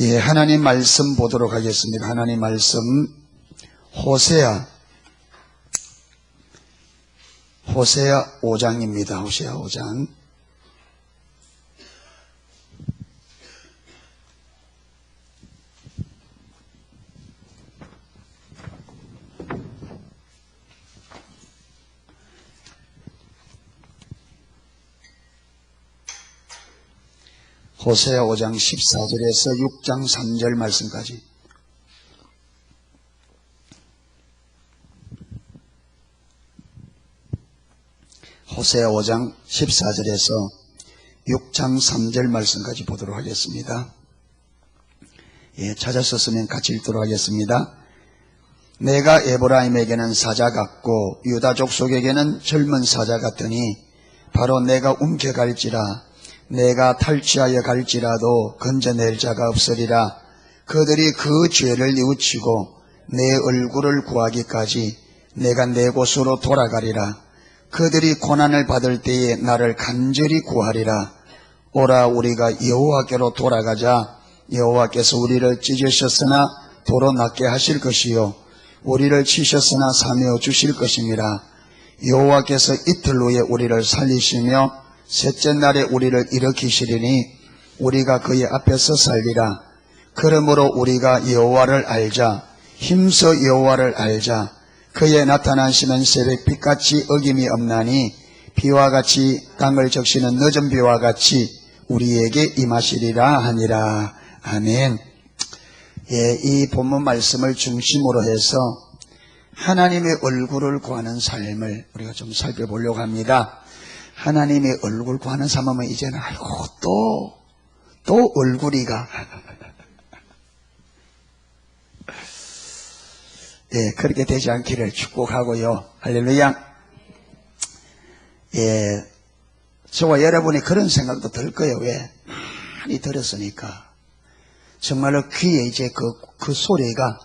예, 하나님 말씀 보도록 하겠습니다. 하나님 말씀 호세아 5장입니다. 호세아 5장. 호세아 5장 14절에서 6장 3절 말씀까지. 호세아 5장 14절에서 6장 3절 말씀까지 보도록 하겠습니다. 예, 찾았었으면 같이 읽도록 하겠습니다. 내가 에브라임에게는 사자 같고 유다 족속에게는 젊은 사자 같으니 바로 내가 움켜갈지라 내가 탈취하여 갈지라도 건져낼 자가 없으리라. 그들이 그 죄를 뉘우치고 내 얼굴을 구하기까지 내가 내 곳으로 돌아가리라. 그들이 고난을 받을 때에 나를 간절히 구하리라. 오라 우리가 여호와께로 돌아가자. 여호와께서 우리를 찢으셨으나 도로 낫게 하실 것이요 우리를 치셨으나 사며 주실 것입니다. 여호와께서 이틀 후에 우리를 살리시며 셋째 날에 우리를 일으키시리니 우리가 그의 앞에서 살리라. 그러므로 우리가 여호와를 알자. 힘써 여호와를 알자. 그의 나타나시는 새벽빛같이 어김이 없나니 비와 같이 땅을 적시는 늦은 비와 같이 우리에게 임하시리라 하니라. 아멘. 예, 이 본문 말씀을 중심으로 해서 하나님의 얼굴을 구하는 삶을 우리가 좀 살펴보려고 합니다. 하나님의 얼굴 구하는 삶은 이제는 아이고 또 얼굴이가 예, 그렇게 되지 않기를 축복하고요. 할렐루야. 예, 저와 여러분이 그런 생각도 들 거예요. 왜? 많이 들었으니까. 정말로 귀에 이제 그 소리가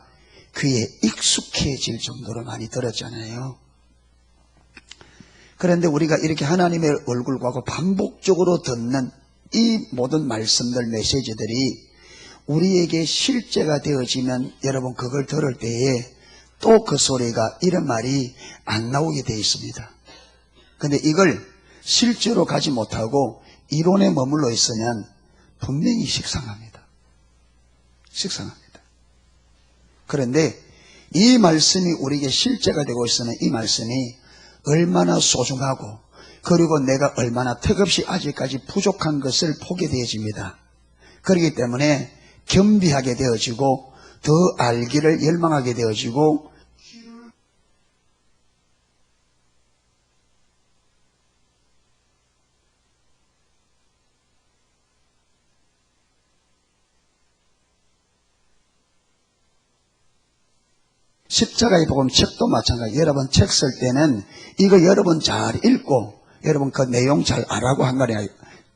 귀에 익숙해질 정도로 많이 들었잖아요. 그런데 우리가 이렇게 하나님의 얼굴 구하고 반복적으로 듣는 이 모든 말씀들, 메시지들이 우리에게 실제가 되어지면 여러분 그걸 들을 때에 또 그 소리가 이런 말이 안 나오게 되어 있습니다. 그런데 이걸 실제로 가지 못하고 이론에 머물러 있으면 분명히 식상합니다. 식상합니다. 그런데 이 말씀이 우리에게 실제가 되고 있으면 이 말씀이 얼마나 소중하고 그리고 내가 얼마나 턱없이 아직까지 부족한 것을 보게 되어집니다. 그렇기 때문에 겸비하게 되어지고 더 알기를 열망하게 되어지고 십자가의 복음 책도 마찬가지. 여러분 책 쓸 때는 이거 여러분 잘 읽고 여러분 그 내용 잘 알라고 한 거 아니에요.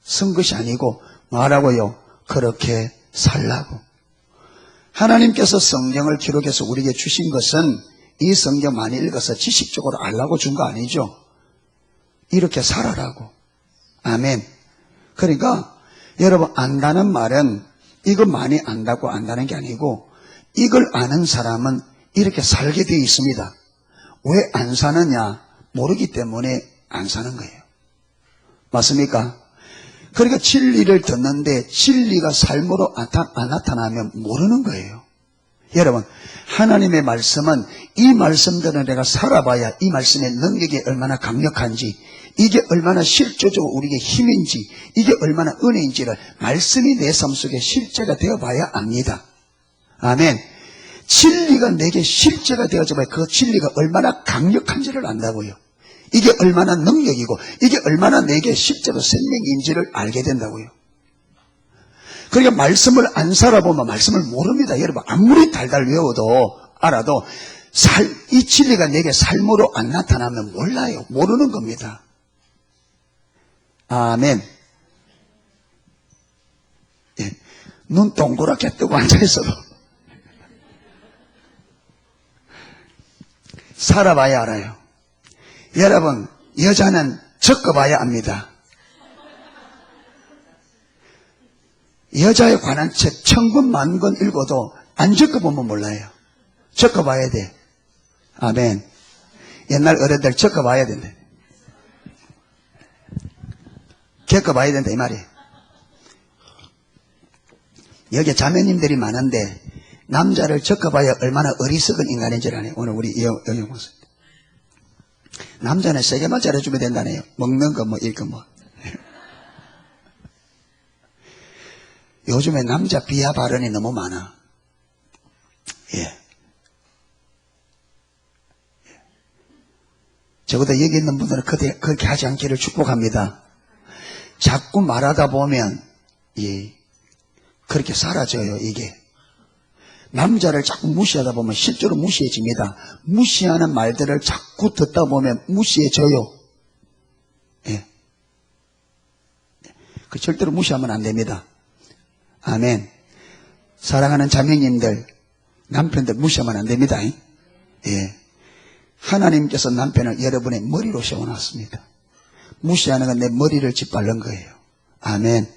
쓴 것이 아니고 뭐라고요? 그렇게 살라고. 하나님께서 성경을 기록해서 우리에게 주신 것은 이 성경 많이 읽어서 지식적으로 알라고 준 거 아니죠. 이렇게 살아라고. 아멘. 그러니까 여러분 안다는 말은 이거 많이 안다고 안다는 게 아니고 이걸 아는 사람은 이렇게 살게 되어 있습니다. 왜 안 사느냐? 모르기 때문에 안 사는 거예요. 맞습니까? 그러니까 진리를 듣는데 진리가 삶으로 안 나타나면 모르는 거예요. 여러분 하나님의 말씀은 이 말씀들은 내가 살아봐야 이 말씀의 능력이 얼마나 강력한지 이게 얼마나 실제적으로 우리에게 힘인지 이게 얼마나 은혜인지를 말씀이 내 삶 속에 실제가 되어봐야 압니다. 아멘. 진리가 내게 실제가 되어져봐야 그 진리가 얼마나 강력한지를 안다고요. 이게 얼마나 능력이고 이게 얼마나 내게 실제로 생명인지를 알게 된다고요. 그러니까 말씀을 안 살아보면 말씀을 모릅니다. 여러분 아무리 달달 외워도 알아도 이 진리가 내게 삶으로 안 나타나면 몰라요. 모르는 겁니다. 아멘. 예. 눈 동그랗게 뜨고 앉아있어도 살아봐야 알아요. 여러분 여자는 적어봐야 압니다. 여자에 관한 책 1000권, 10,000권 읽어도 안 적어보면 몰라요. 적어봐야 돼. 아멘. 옛날 어른들 적어봐야 된대. 겪어봐야 된다 이 말이에요. 여기 자매님들이 많은데 남자를 적어봐야 얼마나 어리석은 인간인 줄 아네요. 오늘 우리 여영 목사. 남자는 세게만 잘해주면 된다네요. 먹는 거 뭐 읽고 뭐. 요즘에 남자 비하 발언이 너무 많아. 예. 적어도 여기 있는 분들은 그렇게 하지 않기를 축복합니다. 자꾸 말하다 보면 그렇게 사라져요. 이게 남자를 자꾸 무시하다 보면 실제로 무시해집니다. 무시하는 말들을 자꾸 듣다 보면 무시해져요. 예. 그 절대로 무시하면 안 됩니다. 아멘. 사랑하는 자매님들, 남편들 무시하면 안 됩니다. 예. 하나님께서 남편을 여러분의 머리로 세워놨습니다. 무시하는 건 내 머리를 짓밟는 거예요. 아멘.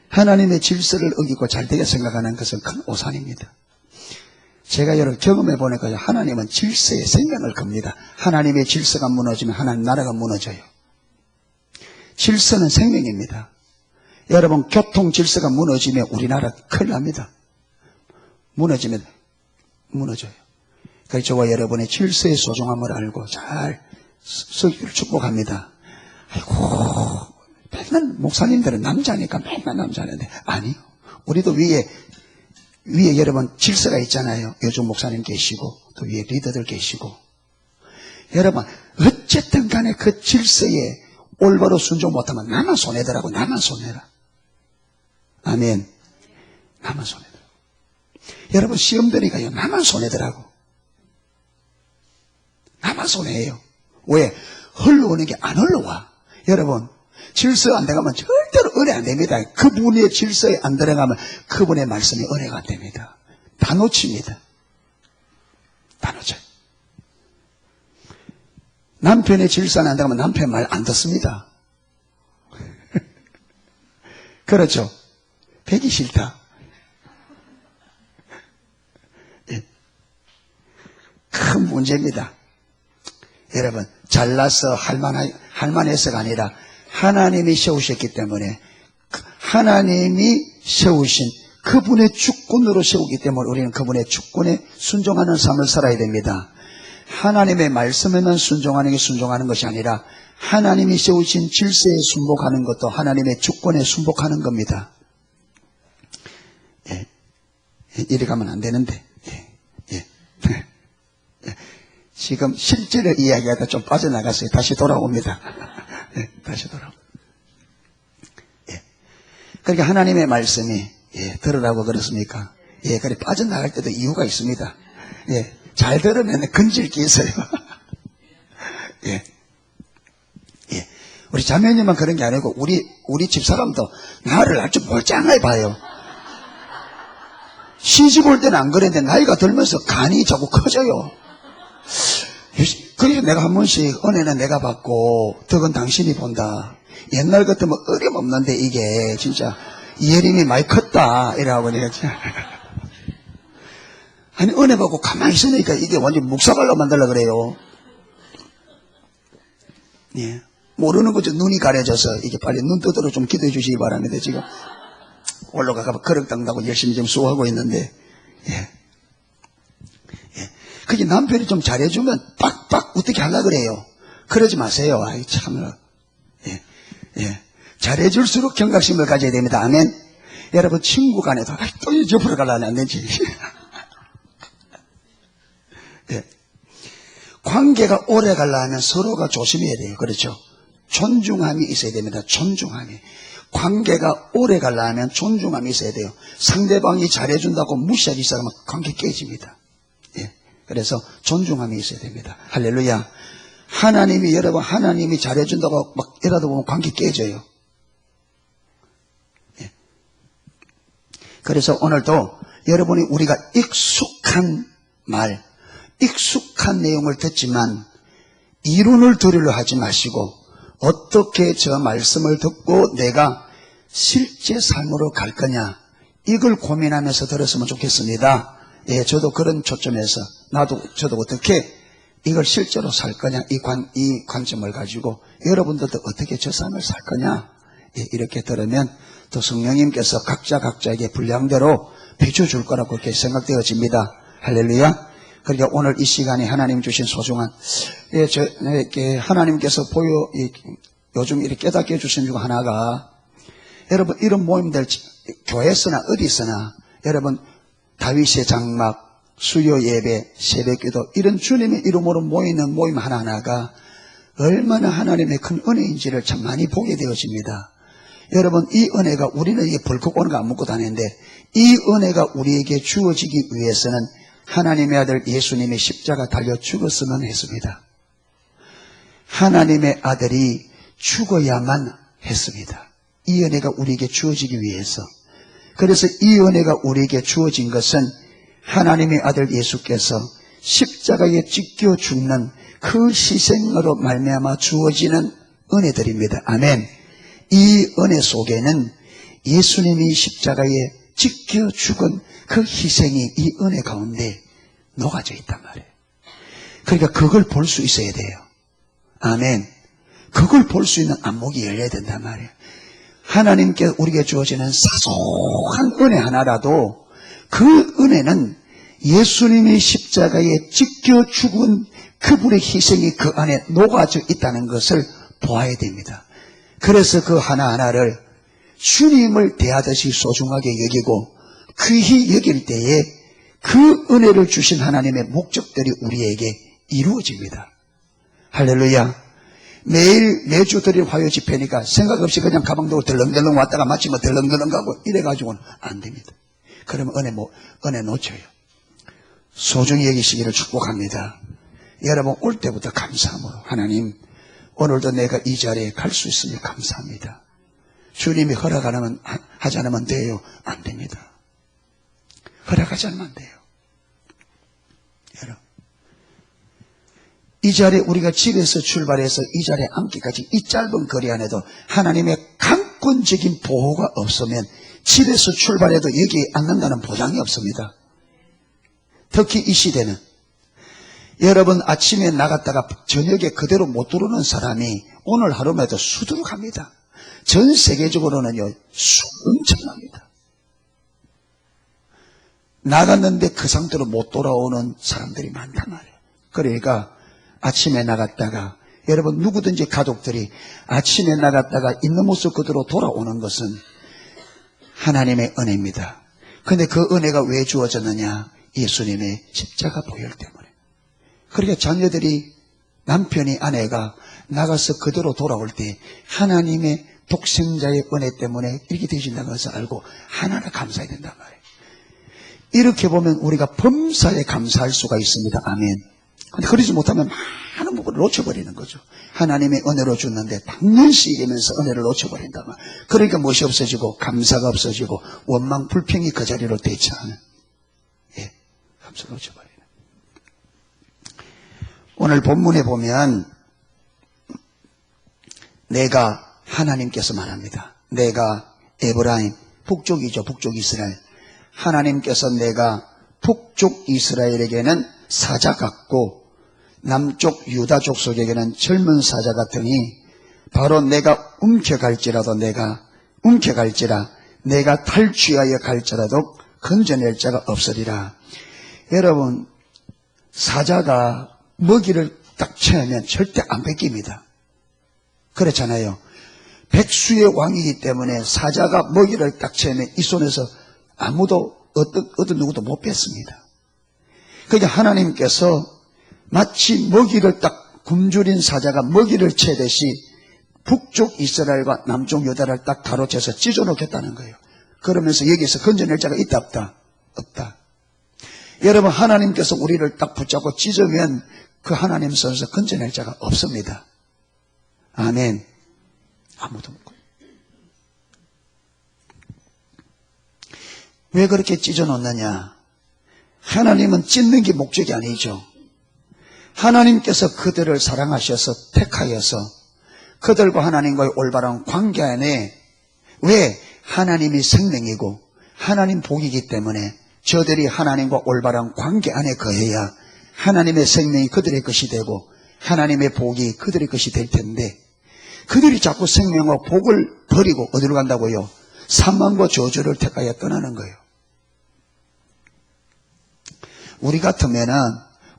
하나님의 질서를 어기고 잘되게 생각하는 것은 큰 오산입니다. 제가 여러 경험해 보니까 하나님은 질서에 생명을 겁니다. 하나님의 질서가 무너지면 하나님 나라가 무너져요. 질서는 생명입니다. 여러분 교통 질서가 무너지면 우리나라 큰일 납니다. 무너지면 무너져요. 그래서 저와 여러분의 질서의 소중함을 알고 잘 서기를 축복합니다. 아이고 맨날 목사님들은 남자니까 맨날 남자는데 아니요. 우리도 위에 여러분 질서가 있잖아요. 요즘 목사님 계시고 또 위에 리더들 계시고 여러분 어쨌든 간에 그 질서에 올바로 순종 못하면 나만 손해더라고. 나만 손해라. 아멘. 나만 손해더라고. 여러분 시험 드니까요 나만 손해더라고. 나만 손해요. 왜? 흘러오는 게 안 흘러와. 여러분 질서 안 들어가면 절대로 은혜 안 됩니다. 그분의 질서에 안 들어가면 그분의 말씀이 은혜가 안 됩니다. 다 놓칩니다. 다 놓쳐요. 남편의 질서는 안 들어가면 남편 말 안 듣습니다. 그렇죠. 배기 싫다. 예. 큰 문제입니다. 여러분 잘나서 할만해서가 아니라 하나님이 세우셨기 때문에 하나님이 세우신 그분의 주권으로 세우기 때문에 우리는 그분의 주권에 순종하는 삶을 살아야 됩니다. 하나님의 말씀에만 순종하는 게 순종하는 것이 아니라 하나님이 세우신 질서에 순복하는 것도 하나님의 주권에 순복하는 겁니다. 예. 이리 가면 안 되는데 예. 지금 실제를 이야기하다 좀 빠져나갔어요. 다시 돌아옵니다. 예, 다시 돌아옵니다. 예. 그러니까 하나님의 말씀이 들으라고 그렇습니까? 예, 그래 빠져나갈 때도 이유가 있습니다. 예, 잘 들으면 건질 게 있어요. 예, 예. 우리 자매님만 그런 게 아니고 우리 집 사람도 나를 아주 멀쩡하게 봐요. 시집 올 때는 안 그랬는데 나이가 들면서 간이 자꾸 커져요. 그래서 내가 한 번씩 은혜는 내가 받고 덕은 당신이 본다. 옛날 같으면 어림없는데 이게 진짜 예림이 많이 컸다 이라고 내가 아니 은혜 받고 가만히 있으니까 이게 완전 묵사발로 만들려 그래요. 예. 모르는 거죠. 눈이 가려져서 이게 빨리 눈 뜨도록 좀 기도해 주시기 바랍니다. 지금 올라가가 그럭당다고 열심히 좀 수고하고 있는데 예. 그게 남편이 좀 잘해주면 빡빡 어떻게 하려고 그래요. 그러지 마세요. 아이 참나. 예. 잘해줄수록 경각심을 가져야 됩니다. 아멘. 여러분 친구 간에도 또 옆으로 가려면 안 되지. 예. 관계가 오래 가려면 서로가 조심해야 돼요. 그렇죠. 존중함이 있어야 됩니다. 존중함이. 관계가 오래 가려면 존중함이 있어야 돼요. 상대방이 잘해준다고 무시하기 시작하면 관계 깨집니다. 예. 그래서 존중함이 있어야 됩니다. 할렐루야. 하나님이 여러분 하나님이 잘해준다고 막 이러다 보면 관계 깨져요. 예. 그래서 오늘도 여러분이 우리가 익숙한 말, 익숙한 내용을 듣지만 이론을 들으려 하지 마시고 어떻게 저 말씀을 듣고 내가 실제 삶으로 갈 거냐 이걸 고민하면서 들었으면 좋겠습니다. 예, 저도 그런 초점에서 저도 어떻게 이걸 실제로 살 거냐, 이 관점을 가지고 여러분들도 어떻게 저 삶을 살 거냐, 예, 이렇게 들으면 또 성령님께서 각자에게 분량대로 비춰줄 거라고 그렇게 생각되어집니다. 할렐루야. 그러니까 오늘 이 시간에 하나님 주신 소중한, 하나님께서 요즘 이렇게 깨닫게 해주신 중 하나가, 여러분 이런 모임들 교회에서나 어디서나 여러분 다윗의 장막, 수요 예배, 새벽기도 이런 주님의 이름으로 모이는 모임 하나하나가 얼마나 하나님의 큰 은혜인지를 참 많이 보게 되어집니다. 여러분 이 은혜가 우리는 이게 벌컥 오는 거 안 먹고 다니는데 이 은혜가 우리에게 주어지기 위해서는 하나님의 아들 예수님의 십자가 달려 죽었으면 했습니다. 하나님의 아들이 죽어야만 했습니다. 이 은혜가 우리에게 주어지기 위해서. 그래서 이 은혜가 우리에게 주어진 것은 하나님의 아들 예수께서 십자가에 찢겨 죽는 그 희생으로 말미암아 주어지는 은혜들입니다. 아멘. 이 은혜 속에는 예수님이 십자가에 찢겨 죽은 그 희생이 이 은혜 가운데 녹아져 있단 말이에요. 그러니까 그걸 볼 수 있어야 돼요. 아멘. 그걸 볼 수 있는 안목이 열려야 된단 말이에요. 하나님께 우리에게 주어지는 사소한 은혜 하나라도 그 은혜는 예수님이 십자가에 찢겨 죽은 그분의 희생이 그 안에 녹아져 있다는 것을 보아야 됩니다. 그래서 그 하나하나를 주님을 대하듯이 소중하게 여기고 귀히 여길 때에 그 은혜를 주신 하나님의 목적들이 우리에게 이루어집니다. 할렐루야. 매주 드릴 화요 집회니까 생각 없이 그냥 가방 들고 덜렁덜렁 왔다가 마치 덜렁덜렁 가고 이래가지고는 안 됩니다. 그러면 은혜 놓쳐요. 소중히 여기시기를 축복합니다. 여러분 올 때부터 감사함으로 하나님 오늘도 내가 이 자리에 갈 수 있으니 감사합니다. 주님이 하지 않으면 돼요? 안 됩니다. 허락하지 않으면 안 돼요. 여러분 이 자리에 우리가 집에서 출발해서 이 자리에 앉기까지 이 짧은 거리 안에도 하나님의 강권적인 보호가 없으면 집에서 출발해도 여기에 앉는다는 보장이 없습니다. 특히 이 시대는 여러분 아침에 나갔다가 저녁에 그대로 못 들어오는 사람이 오늘 하루마다 수두룩합니다. 전 세계적으로는요 엄청납니다. 나갔는데 그 상태로 못 돌아오는 사람들이 많단 말이에요. 그러니까 아침에 나갔다가 여러분 누구든지 가족들이 아침에 나갔다가 있는 모습 그대로 돌아오는 것은 하나님의 은혜입니다. 그런데 그 은혜가 왜 주어졌느냐? 예수님의 십자가 보혈 때문에. 그러니까 자녀들이 남편이 아내가 나가서 그대로 돌아올 때 하나님의 독생자의 은혜 때문에 이렇게 되신다는 것을 알고 하나하나 감사해야 된단 말이에요. 이렇게 보면 우리가 범사에 감사할 수가 있습니다. 아멘. 근데 그러지 못하면 많은 부분을 놓쳐버리는 거죠. 하나님의 은혜로 줬는데 당연시 이러면서 은혜를 놓쳐버린다. 그러니까 무엇이 없어지고 감사가 없어지고 원망 불평이 그 자리로 대처하는 감사를 놓쳐버리는. 오늘 본문에 보면 내가 하나님께서 말합니다. 내가 에브라임 북쪽이죠. 북쪽 이스라엘. 하나님께서 내가 북쪽 이스라엘에게는 사자 같고 남쪽 유다 족속에게는 젊은 사자 같으니 바로 내가 움켜갈지라 내가 탈취하여 갈지라도 건져낼 자가 없으리라. 여러분 사자가 먹이를 딱 채우면 절대 안 뺏깁니다. 그렇잖아요. 백수의 왕이기 때문에 사자가 먹이를 딱 채우면 이 손에서 아무도 어떤 누구도 못 뺐습니다. 그러니까 하나님께서 마치 먹이를 딱 굶주린 사자가 먹이를 채듯이 북쪽 이스라엘과 남쪽 유다를 딱 가로채서 찢어놓겠다는 거예요. 그러면서 여기서 건져낼 자가 있다 없다? 없다. 여러분 하나님께서 우리를 딱 붙잡고 찢으면 그 하나님 손에서 건져낼 자가 없습니다. 아멘. 아무도 없고. 왜 그렇게 찢어놓느냐? 하나님은 찢는 게 목적이 아니죠. 하나님께서 그들을 사랑하셔서 택하여서 그들과 하나님과의 올바른 관계 안에 왜 하나님이 생명이고 하나님 복이기 때문에 저들이 하나님과 올바른 관계 안에 거해야 하나님의 생명이 그들의 것이 되고 하나님의 복이 그들의 것이 될 텐데, 그들이 자꾸 생명과 복을 버리고 어디로 간다고요? 사망과 저주를 택하여 떠나는 거예요. 우리 같으면은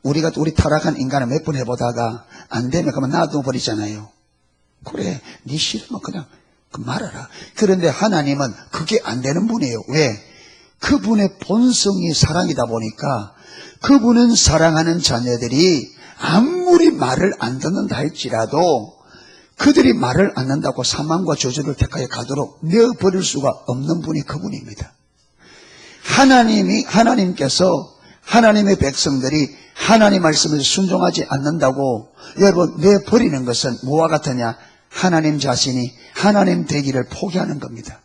우리 타락한 인간을 몇 번 해보다가 안 되면 그만 놔둬버리잖아요. 그래, 네 싫으면 그냥 말아라. 그런데 하나님은 그게 안 되는 분이에요. 왜? 그분의 본성이 사랑이다 보니까 그분은 사랑하는 자녀들이 아무리 말을 안 듣는다 할지라도 그들이 말을 안 듣는다고 사망과 저주를 택하여 가도록 내어버릴 수가 없는 분이 그분입니다. 하나님께서 하나님의 백성들이 하나님 말씀을 순종하지 않는다고 여러분 내버리는 것은 뭐와 같으냐? 하나님 자신이 하나님 되기를 포기하는 겁니다.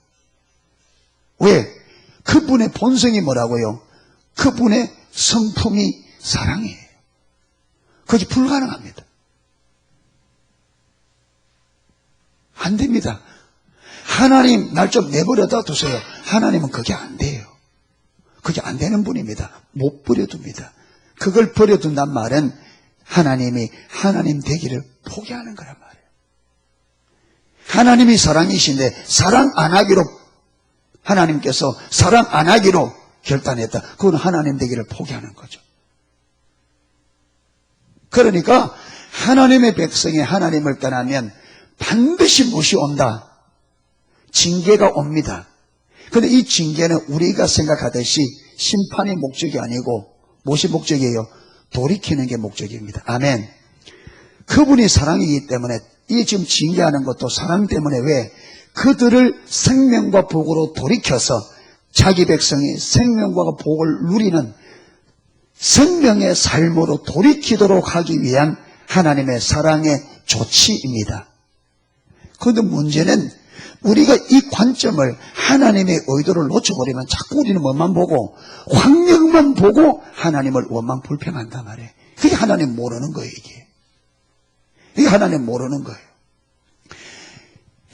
왜? 그분의 본성이 뭐라고요? 그분의 성품이 사랑이에요. 그게 불가능합니다. 안 됩니다. 하나님 날 좀 내버려다 두세요. 하나님은 그게 안 돼요. 그게 안 되는 분입니다. 못 버려둡니다. 그걸 버려둔단 말은 하나님이 하나님 되기를 포기하는 거란 말이에요. 하나님이 사랑이신데 사랑 안 하기로, 하나님께서 사랑 안 하기로 결단했다. 그건 하나님 되기를 포기하는 거죠. 그러니까 하나님의 백성이 하나님을 떠나면 반드시 무엇이 온다? 징계가 옵니다. 그런데 이 징계는 우리가 생각하듯이 심판이 목적이 아니고 무엇이 목적이에요? 돌이키는 게 목적입니다. 아멘. 그분이 사랑이기 때문에 이 지금 징계하는 것도 사랑 때문에, 왜? 그들을 생명과 복으로 돌이켜서 자기 백성이 생명과 복을 누리는 생명의 삶으로 돌이키도록 하기 위한 하나님의 사랑의 조치입니다. 그런데 문제는 우리가 이 관점을, 하나님의 의도를 놓쳐버리면 자꾸 우리는 뭐만 보고, 환경만 보고 하나님을 원망 불평한단 말이에요. 그게 하나님 모르는 거예요, 이게. 이게 하나님 모르는 거예요.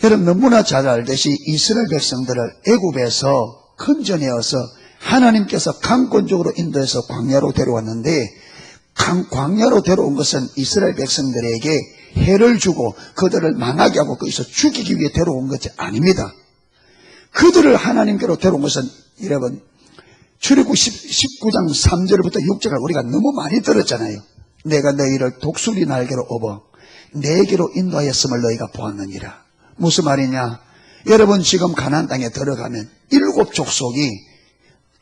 여러분 너무나 잘 알듯이 이스라엘 백성들을 애굽에서 건져내어서 하나님께서 강권적으로 인도해서 광야로 데려왔는데, 광야로 데려온 것은 이스라엘 백성들에게 해를 주고 그들을 망하게 하고 거기서 죽이기 위해 데려온 것이 아닙니다. 그들을 하나님께로 데려온 것은, 여러분 출애굽 19장 3절부터 6절을 우리가 너무 많이 들었잖아요. 내가 너희를 독수리 날개로 업어 내게로 인도하였음을 너희가 보았느니라. 무슨 말이냐? 여러분 지금 가나안 땅에 들어가면 7 족속이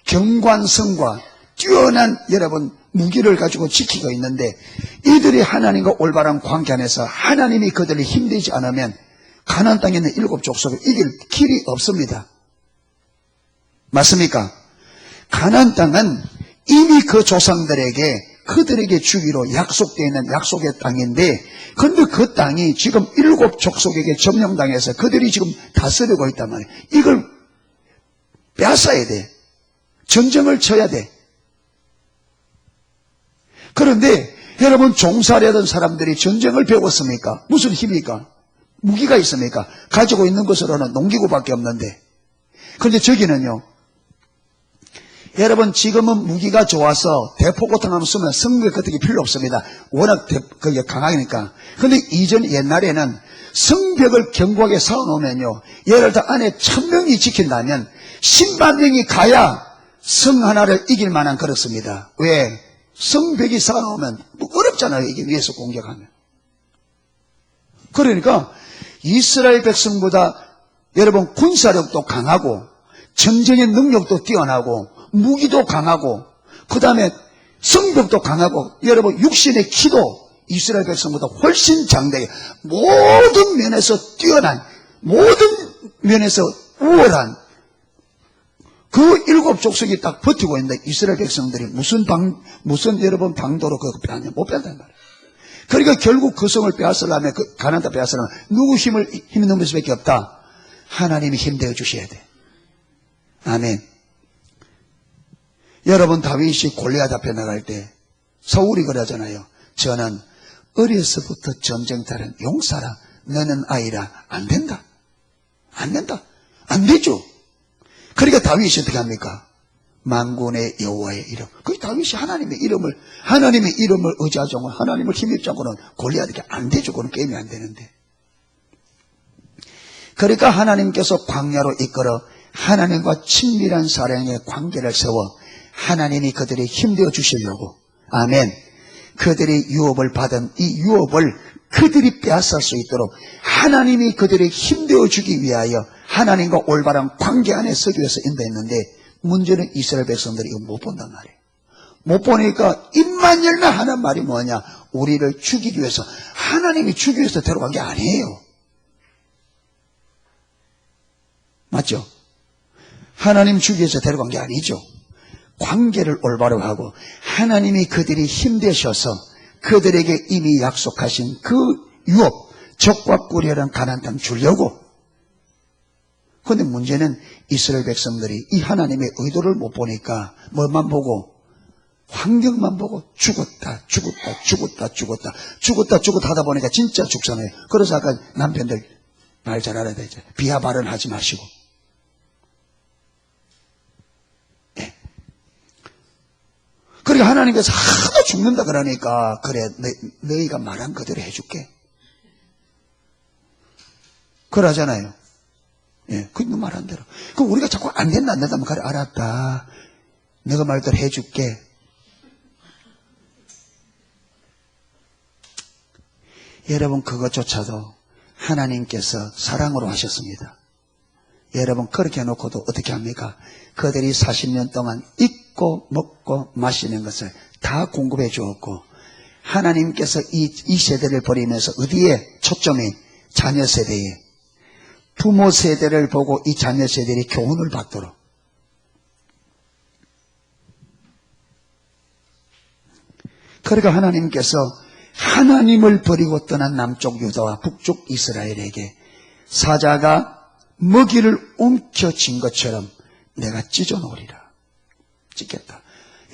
경관성과 뛰어난 여러분 무기를 가지고 지키고 있는데, 이들이 하나님과 올바른 관계 안에서 하나님이 그들을 힘들지 않으면 가나안 땅에 있는 7 족속을 이길 길이 없습니다. 맞습니까? 가나안 땅은 이미 그 조상들에게 그들에게 주기로 약속되어 있는 약속의 땅인데, 그런데 그 땅이 지금 7 족속에게 점령당해서 그들이 지금 다스리고 있단 말이에요. 이걸 빼앗아야 돼. 전쟁을 쳐야 돼. 그런데 여러분 종살이하던 사람들이 전쟁을 배웠습니까? 무슨 힘입니까? 무기가 있습니까? 가지고 있는 것으로는 농기구밖에 없는데. 그런데 저기는요, 여러분 지금은 무기가 좋아서 대포 같은 거 쓰면 성벽 같은 게 필요 없습니다. 워낙 그게 강하니까. 그런데 옛날에는 성벽을 견고하게 쌓아놓으면요, 예를 들어 안에 1000명이 지킨다면 10만 명이 가야 성 하나를 이길 만한 그렇습니다. 왜? 성벽이 쌓아놓으면 어렵잖아요, 이게 위에서 공격하면. 그러니까 이스라엘 백성보다 여러분 군사력도 강하고 전쟁의 능력도 뛰어나고 무기도 강하고 그 다음에 성벽도 강하고 여러분 육신의 키도 이스라엘 백성보다 훨씬 장대해. 모든 면에서 뛰어난, 모든 면에서 우월한 그 7 족속이 딱 버티고 있는데, 이스라엘 백성들이 무슨 여러분 방도로 그거 빼앗냐? 못 빼앗는단 말이에요. 그러니까 결국 그 성을 빼앗으려면, 그 가나안 땅 빼앗으려면 누구 힘이 넘을 수밖에 없다? 하나님이 힘내어 주셔야 돼. 아멘. 여러분 다윗이 골리앗 앞에 나갈 때 사울이 그러잖아요. 저는 어려서부터 전쟁터는 용사라, 너는 아이라. 안 된다. 안 된다. 안 되죠. 그러니까 다윗이 어떻게 합니까? 만군의 여호와의 이름. 그 다윗이 하나님의 이름을 의지하지 않고 하나님을 힘입지 않고는 골리앗에게 안 되죠. 그건 게임이 안 되는데. 그러니까 하나님께서 광야로 이끌어 하나님과 친밀한 사랑의 관계를 세워 하나님이 그들이 힘되어 주시려고, 아멘, 그들이 유업을 받은 이 유업을 그들이 빼앗을 수 있도록 하나님이 그들이 힘되어 주기 위하여 하나님과 올바른 관계 안에 서기 위해서 인도했는데, 문제는 이스라엘 백성들이 이거 못 본단 말이에요. 못 보니까 입만 열면 하는 말이 뭐냐? 우리를 죽이기 위해서, 하나님이 죽이기 위해서 데려간 게 아니에요. 맞죠? 하나님 죽이기 위해서 데려간 게 아니죠. 관계를 올바로 하고 하나님이 그들이 힘되셔서 그들에게 이미 약속하신 그 유업, 적과 꿀이라는 가나안 땅 주려고. 그런데 문제는 이스라엘 백성들이 이 하나님의 의도를 못 보니까 뭐만 보고, 환경만 보고 죽었다 하다 보니까 진짜 죽잖아요. 그래서 아까 남편들 말 잘 알아야 되죠. 비하 발언하지 마시고. 네. 그러니까 하나님께서 하도 죽는다 그러니까, 그래, 너희가 말한 그대로 해줄게. 그러잖아요. 예, 그 너 말한 대로. 그럼 우리가 자꾸 안 된다 하면, 그래, 알았다. 내가 말대로 해줄게. 여러분, 그것조차도 하나님께서 사랑으로 하셨습니다. 여러분, 그렇게 해놓고도 어떻게 합니까? 그들이 40년 동안 입고 먹고 마시는 것을 다 공급해 주었고, 하나님께서 이 세대를 버리면서 어디에 초점이? 자녀 세대에. 부모 세대를 보고 이 자녀 세대들이 교훈을 받도록. 그러니까 하나님께서 하나님을 버리고 떠난 남쪽 유다와 북쪽 이스라엘에게 사자가 먹이를 움켜쥔 것처럼 내가 찢어놓으리라. 찢겠다.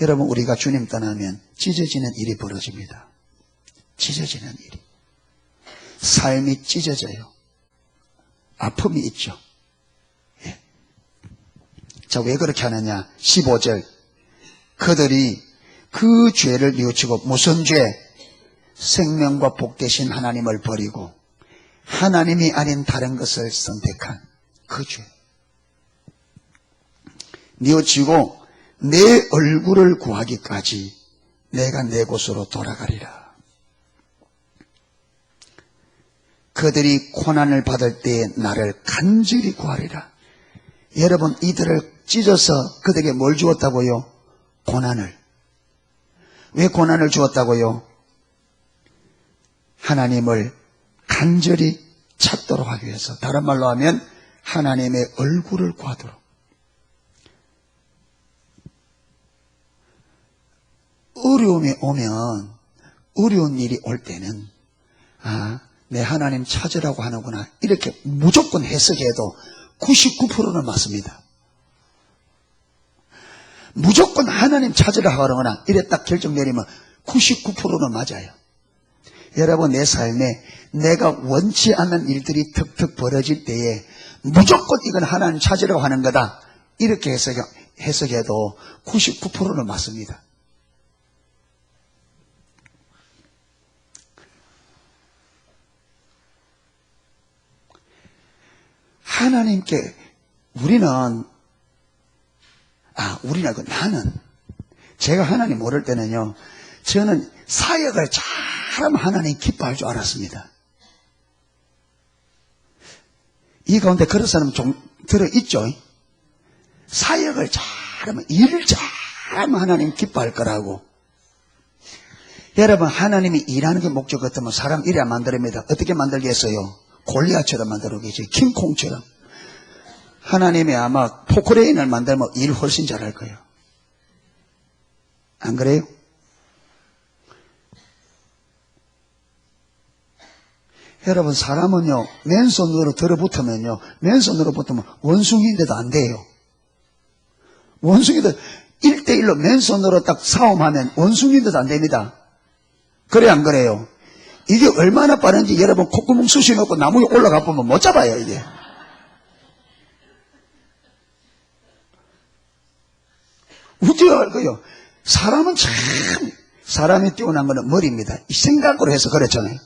여러분, 우리가 주님 떠나면 찢어지는 일이 벌어집니다. 찢어지는 일이. 삶이 찢어져요. 아픔이 있죠. 예. 자, 왜 그렇게 하느냐? 15절. 그들이 그 죄를 뉘우치고, 무슨 죄? 생명과 복 되신 하나님을 버리고 하나님이 아닌 다른 것을 선택한 그 죄. 뉘우치고 내 얼굴을 구하기까지 내가 내 곳으로 돌아가리라. 그들이 고난을 받을 때에 나를 간절히 구하리라. 여러분, 이들을 찢어서 그들에게 뭘 주었다고요? 고난을. 왜 고난을 주었다고요? 하나님을 간절히 찾도록 하기 위해서. 다른 말로 하면 하나님의 얼굴을 구하도록. 어려움이 오면, 어려운 일이 올 때는, 내 하나님 찾으라고 하는구나, 이렇게 무조건 해석해도 99%는 맞습니다. 무조건 하나님 찾으라고 하는구나, 이래 딱 결정 내리면 99%는 맞아요. 여러분, 내 삶에 내가 원치 않는 일들이 툭툭 벌어질 때에 무조건 이건 하나님 찾으라고 하는 거다, 이렇게 해석해도 99%는 맞습니다. 하나님께 나는, 제가 하나님 모를 때는요, 저는 사역을 잘하면 하나님 기뻐할 줄 알았습니다. 이 가운데 그런 사람은 좀 들어있죠? 사역을 잘하면, 일을 잘하면 하나님 기뻐할 거라고. 여러분, 하나님이 일하는 게 목적 같으면 사람 일이 안 만들입니다. 어떻게 만들겠어요? 골리앗처럼 만들어오겠지. 킹콩처럼. 하나님이 아마 포크레인을 만들면 일 훨씬 잘할 거예요. 안 그래요? 여러분, 사람은요, 맨손으로 들어붙으면요, 맨손으로 붙으면 원숭이인데도 안 돼요. 원숭이들 1대1로 맨손으로 딱 싸움하면 원숭이인데도 안 됩니다. 그래, 안 그래요? 이게 얼마나 빠른지 여러분 콧구멍 쑤셔놓고 나무에 올라가 보면 못 잡아요, 이게. 우주가 알고요. 사람은 참, 사람이 뛰어난 거는 머리입니다. 이 생각으로 해서 그렇잖아요.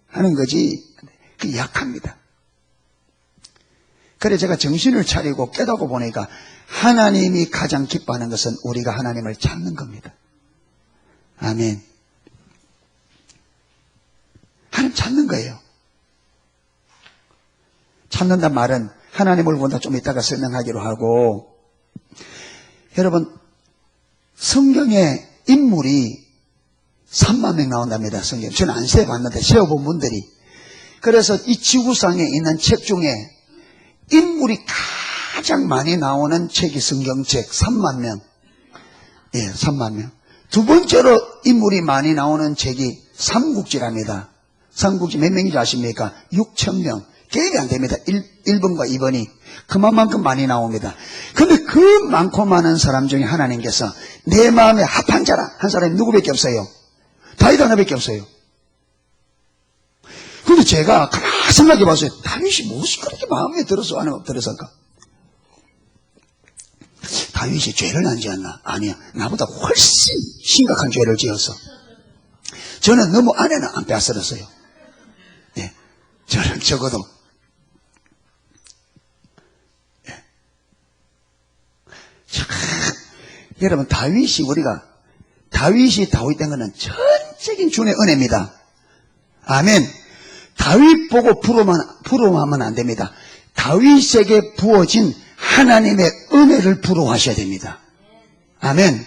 하는 거지. 그 약합니다. 그래 제가 정신을 차리고 깨닫고 보니까 하나님이 가장 기뻐하는 것은 우리가 하나님을 찾는 겁니다. 아멘. 하나님 찾는 거예요. 찾는단 말은 하나님을 본다 좀 이따가 설명하기로 하고, 여러분 성경에 인물이 3만 명 나온답니다. 성경. 저는 안 세어봤는데 세어본 분들이. 그래서 이 지구상에 있는 책 중에 인물이 가장 많이 나오는 책이 성경책 3만 명. 예, 3만 명. 두 번째로 인물이 많이 나오는 책이 삼국지랍니다. 삼국지 몇 명인지 아십니까? 6천 명. 계획이 안 됩니다. 1번과 2번이. 그만큼 많이 나옵니다. 근데 그 많고 많은 사람 중에 하나님께서 내 마음에 합한 자라 한 사람이 누구밖에 없어요? 다윗 하나밖에 없어요. 근데 제가 가만히 생각해 봤어요. 다윗이 무엇이 그렇게 마음에 들어서 하나님 들었을까? 다윗이 죄를 안 지었나? 아니야. 나보다 훨씬 심각한 죄를 지었어. 저는 너무 아내는 안 빼앗았어요. 예. 저는 적어도. 예. 여러분, 다윗이 다윗된 것은 전적인 주의 은혜입니다. 아멘. 다윗 보고 부러워하면 안 됩니다. 다윗에게 부어진 하나님의 은혜를 부러워하셔야 됩니다. 아멘.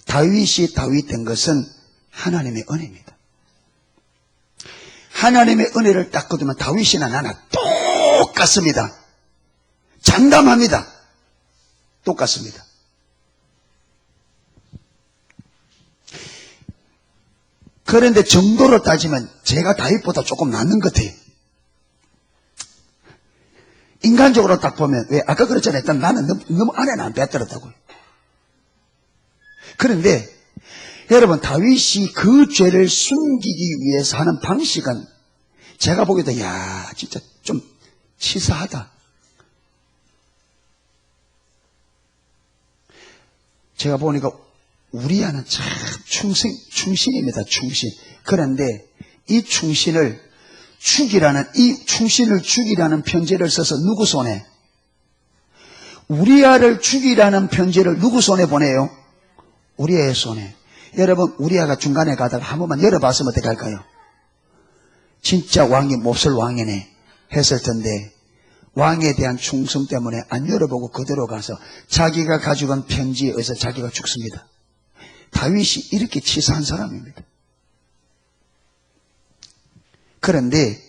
다윗이 다윗된 것은 하나님의 은혜입니다. 하나님의 은혜를 딱 거두면 다윗이나 나나 똑같습니다. 장담합니다. 똑같습니다. 그런데 정도로 따지면 제가 다윗보다 조금 낫는 것 같아요. 인간적으로 딱 보면, 왜, 아까 그랬잖아요. 일단 나는 너무 아내는 안 빼앗들었다고요. 그런데, 여러분, 다윗이 그 죄를 숨기기 위해서 하는 방식은, 제가 보기에도, 야, 진짜 좀 치사하다. 제가 보니까, 우리야는 참 충신입니다. 충신. 그런데, 이 충신을 죽이라는 편지를 써서 누구 손에? 우리아를 죽이라는 편지를 누구 손에 보내요? 우리아의 손에. 여러분, 우리아가 중간에 가다가 한 번만 열어봤으면 어떻게 할까요? 진짜 왕이 몹쓸 왕이네 했을 텐데, 왕에 대한 충성 때문에 안 열어보고 그대로 가서 자기가 가지고 간 편지에 의해서 자기가 죽습니다. 다윗이 이렇게 치사한 사람입니다. 그런데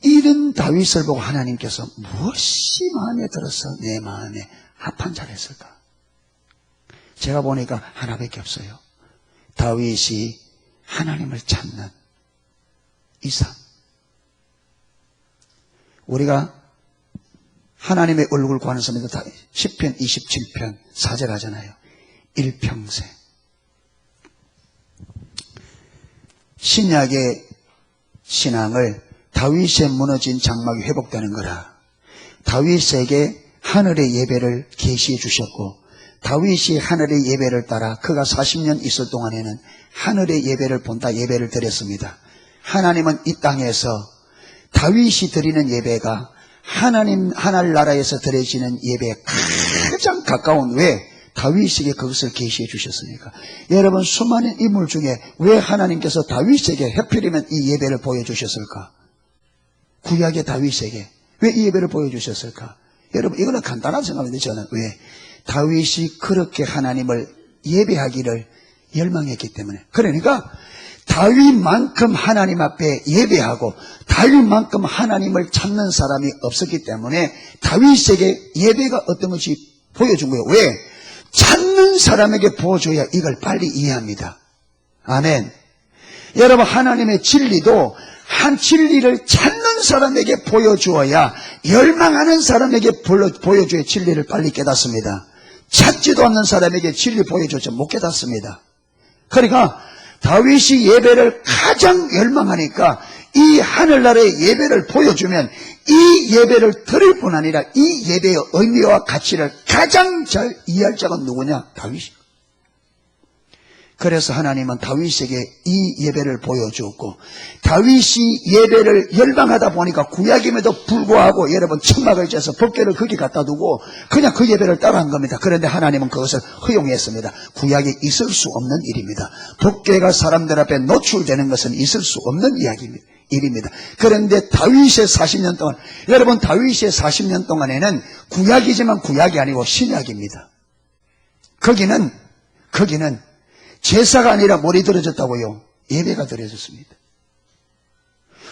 이런 다윗을 보고 하나님께서 무엇이 마음에 들어서 내 마음에 합한 자를 했을까? 제가 보니까 하나밖에 없어요. 다윗이 하나님을 찾는 이 삶. 우리가 하나님의 얼굴 구하는 삶에서 시편 27편 4절 하잖아요. 일평생. 신약의 신앙을 다윗의 무너진 장막이 회복되는 거라. 다윗에게 하늘의 예배를 계시해 주셨고, 다윗이 하늘의 예배를 따라 그가 40년 있을 동안에는 하늘의 예배를 본다 예배를 드렸습니다. 하나님은 이 땅에서 다윗이 드리는 예배가 하늘나라에서 드려지는 예배에 가장 가까운, 왜? 다윗에게 그것을 계시해 주셨으니까. 여러분, 수많은 인물 중에 왜 하나님께서 다윗에게 하필이면 이 예배를 보여주셨을까? 구약의 다윗에게 왜 이 예배를 보여주셨을까? 여러분, 이거는 간단한 생각인데, 저는 왜? 다윗이 그렇게 하나님을 예배하기를 열망했기 때문에. 그러니까 다윗만큼 하나님 앞에 예배하고 다윗만큼 하나님을 찾는 사람이 없었기 때문에 다윗에게 예배가 어떤 것이 보여준 거예요. 왜? 찾는 사람에게 보여줘야 이걸 빨리 이해합니다. 아멘. 여러분, 하나님의 진리도 한 진리를 찾는 사람에게 보여주어야, 열망하는 사람에게 보여줘야 진리를 빨리 깨닫습니다. 찾지도 않는 사람에게 진리 보여줘서 못 깨닫습니다. 그러니까 다윗이 예배를 가장 열망하니까 이 하늘나라의 예배를 보여주면 이 예배를 드릴 뿐 아니라 이 예배의 의미와 가치를 가장 잘 이해할 자가 누구냐? 다윗이. 그래서 하나님은 다윗에게 이 예배를 보여주었고, 다윗이 예배를 열방하다 보니까 구약임에도 불구하고 여러분 천막을 째서 법궤를 거기 갖다 두고 그냥 그 예배를 따라한 겁니다. 그런데 하나님은 그것을 허용했습니다. 구약에 있을 수 없는 일입니다. 법궤가 사람들 앞에 노출되는 것은 있을 수 없는 일입니다. 그런데 다윗의 40년 동안, 여러분 다윗의 40년 동안에는 구약이지만 구약이 아니고 신약입니다. 거기는 제사가 아니라 뭘이 드려졌다고요? 예배가 드려졌습니다.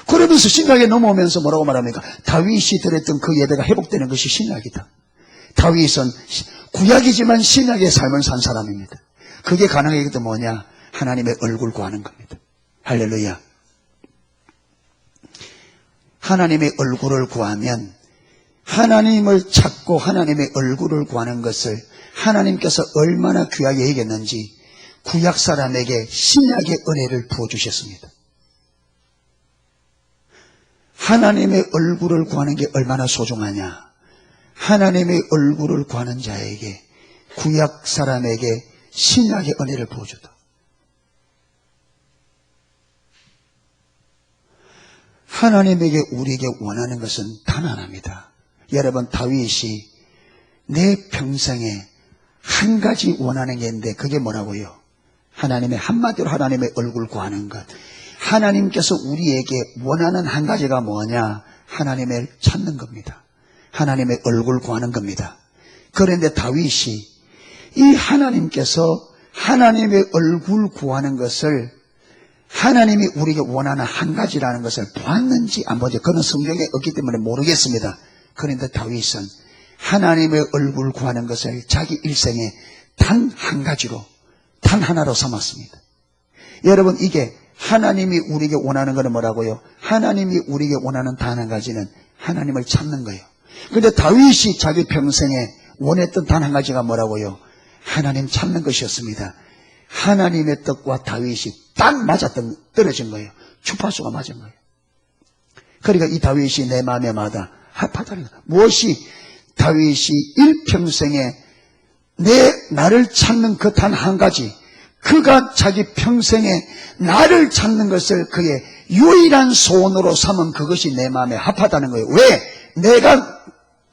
그러면서 신약에 넘어오면서 뭐라고 말합니까? 다윗이 드렸던 그 예배가 회복되는 것이 신약이다. 다윗은 구약이지만 신약의 삶을 산 사람입니다. 그게 가능하게 된 뭐냐? 하나님의 얼굴 구하는 겁니다. 할렐루야. 하나님의 얼굴을 구하면, 하나님을 찾고 하나님의 얼굴을 구하는 것을 하나님께서 얼마나 귀하게 여겼는지 구약 사람에게 신약의 은혜를 부어주셨습니다. 하나님의 얼굴을 구하는 게 얼마나 소중하냐? 하나님의 얼굴을 구하는 자에게, 구약 사람에게 신약의 은혜를 부어주다. 하나님에게 우리에게 원하는 것은 단 하나입니다. 여러분, 다윗이 내 평생에 한 가지 원하는 게 있는데 그게 뭐라고요? 하나님의, 한마디로 하나님의 얼굴 구하는 것. 하나님께서 우리에게 원하는 한 가지가 뭐냐? 하나님을 찾는 겁니다. 하나님의 얼굴 구하는 겁니다. 그런데 다윗이 이 하나님께서 하나님의 얼굴 구하는 것을 하나님이 우리에게 원하는 한 가지라는 것을 보았는지 안 보지, 그건 성경에 없기 때문에 모르겠습니다. 그런데 다윗은 하나님의 얼굴 구하는 것을 자기 일생에 단 한 가지로, 단 하나로 삼았습니다. 여러분, 이게 하나님이 우리에게 원하는 것은 뭐라고요? 하나님이 우리에게 원하는 단 한 가지는 하나님을 찾는 거예요. 그런데 다윗이 자기 평생에 원했던 단 한 가지가 뭐라고요? 하나님 찾는 것이었습니다. 하나님의 뜻과 다윗이 딱 떨어진 거예요. 주파수가 맞은 거예요. 그러니까 이 다윗이 내 마음에마다 합하다는 거예요. 무엇이 다윗이 일평생에 나를 찾는 그 단 한 가지, 그가 자기 평생에 나를 찾는 것을 그의 유일한 소원으로 삼은 그것이 내 마음에 합하다는 거예요. 왜?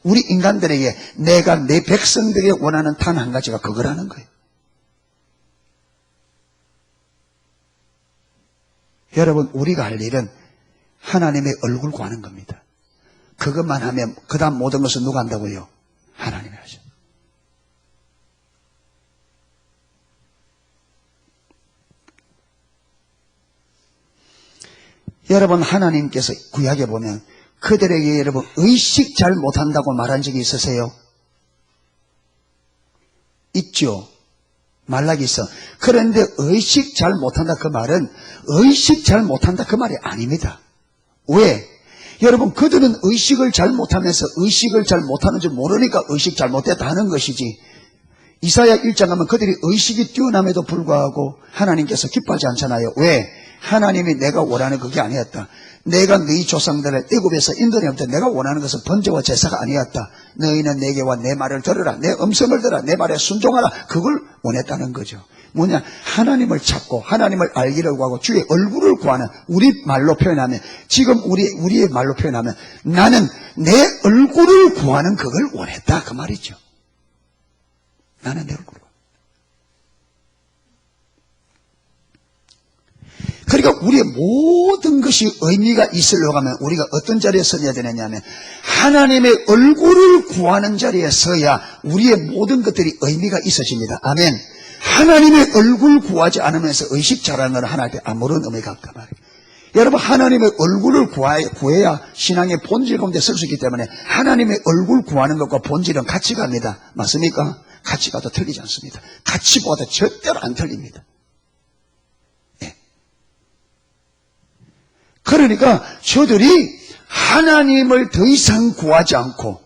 우리 인간들에게, 내가 내 백성들에게 원하는 단 한 가지가 그거라는 거예요. 여러분, 우리가 할 일은 하나님의 얼굴 구하는 겁니다. 그것만 하면 그 다음 모든 것은 누가 한다고요? 하나님이 하죠. 여러분, 하나님께서 구약에 보면 그들에게 여러분 의식 잘 못한다고 말한 적이 있으세요? 있죠. 말라기서. 그런데 의식 잘 못한다 그 말은 의식 잘 못한다 그 말이 아닙니다. 왜? 여러분, 그들은 의식을 잘 못하면서 의식을 잘 못하는 줄 모르니까 의식 잘 못했다 하는 것이지, 이사야 1장 가면 그들이 의식이 뛰어남에도 불구하고 하나님께서 기뻐하지 않잖아요. 왜? 하나님이 내가 원하는 그게 아니었다. 내가 너희 조상들을 애굽에서 인도할 때 내가 원하는 것은 번제와 제사가 아니었다. 너희는 내게와 내 말을 들으라. 내 음성을 들으라. 내 말에 순종하라. 그걸 원했다는 거죠. 뭐냐? 하나님을 찾고 하나님을 알기를 구하고 주의 얼굴을 구하는, 우리 말로 표현하면, 지금 우리의 말로 표현하면 나는 내 얼굴을 구하는 그걸 원했다 그 말이죠. 나는 내 얼굴을. 그러니까 우리의 모든 것이 의미가 있으려고 하면 우리가 어떤 자리에 서야 되느냐 하면 하나님의 얼굴을 구하는 자리에 서야 우리의 모든 것들이 의미가 있어집니다. 아멘. 하나님의 얼굴 구하지 않으면서 의식 잘하는 건 하나님께 아무런 의미가 없단 말이에요. 여러분, 하나님의 얼굴을 구해야 신앙의 본질 가운데 설 수 있기 때문에 하나님의 얼굴 구하는 것과 본질은 같이 갑니다. 맞습니까? 같이 가도 틀리지 않습니다. 같이 보아도 절대로 안 틀립니다. 그러니까 저들이 하나님을 더 이상 구하지 않고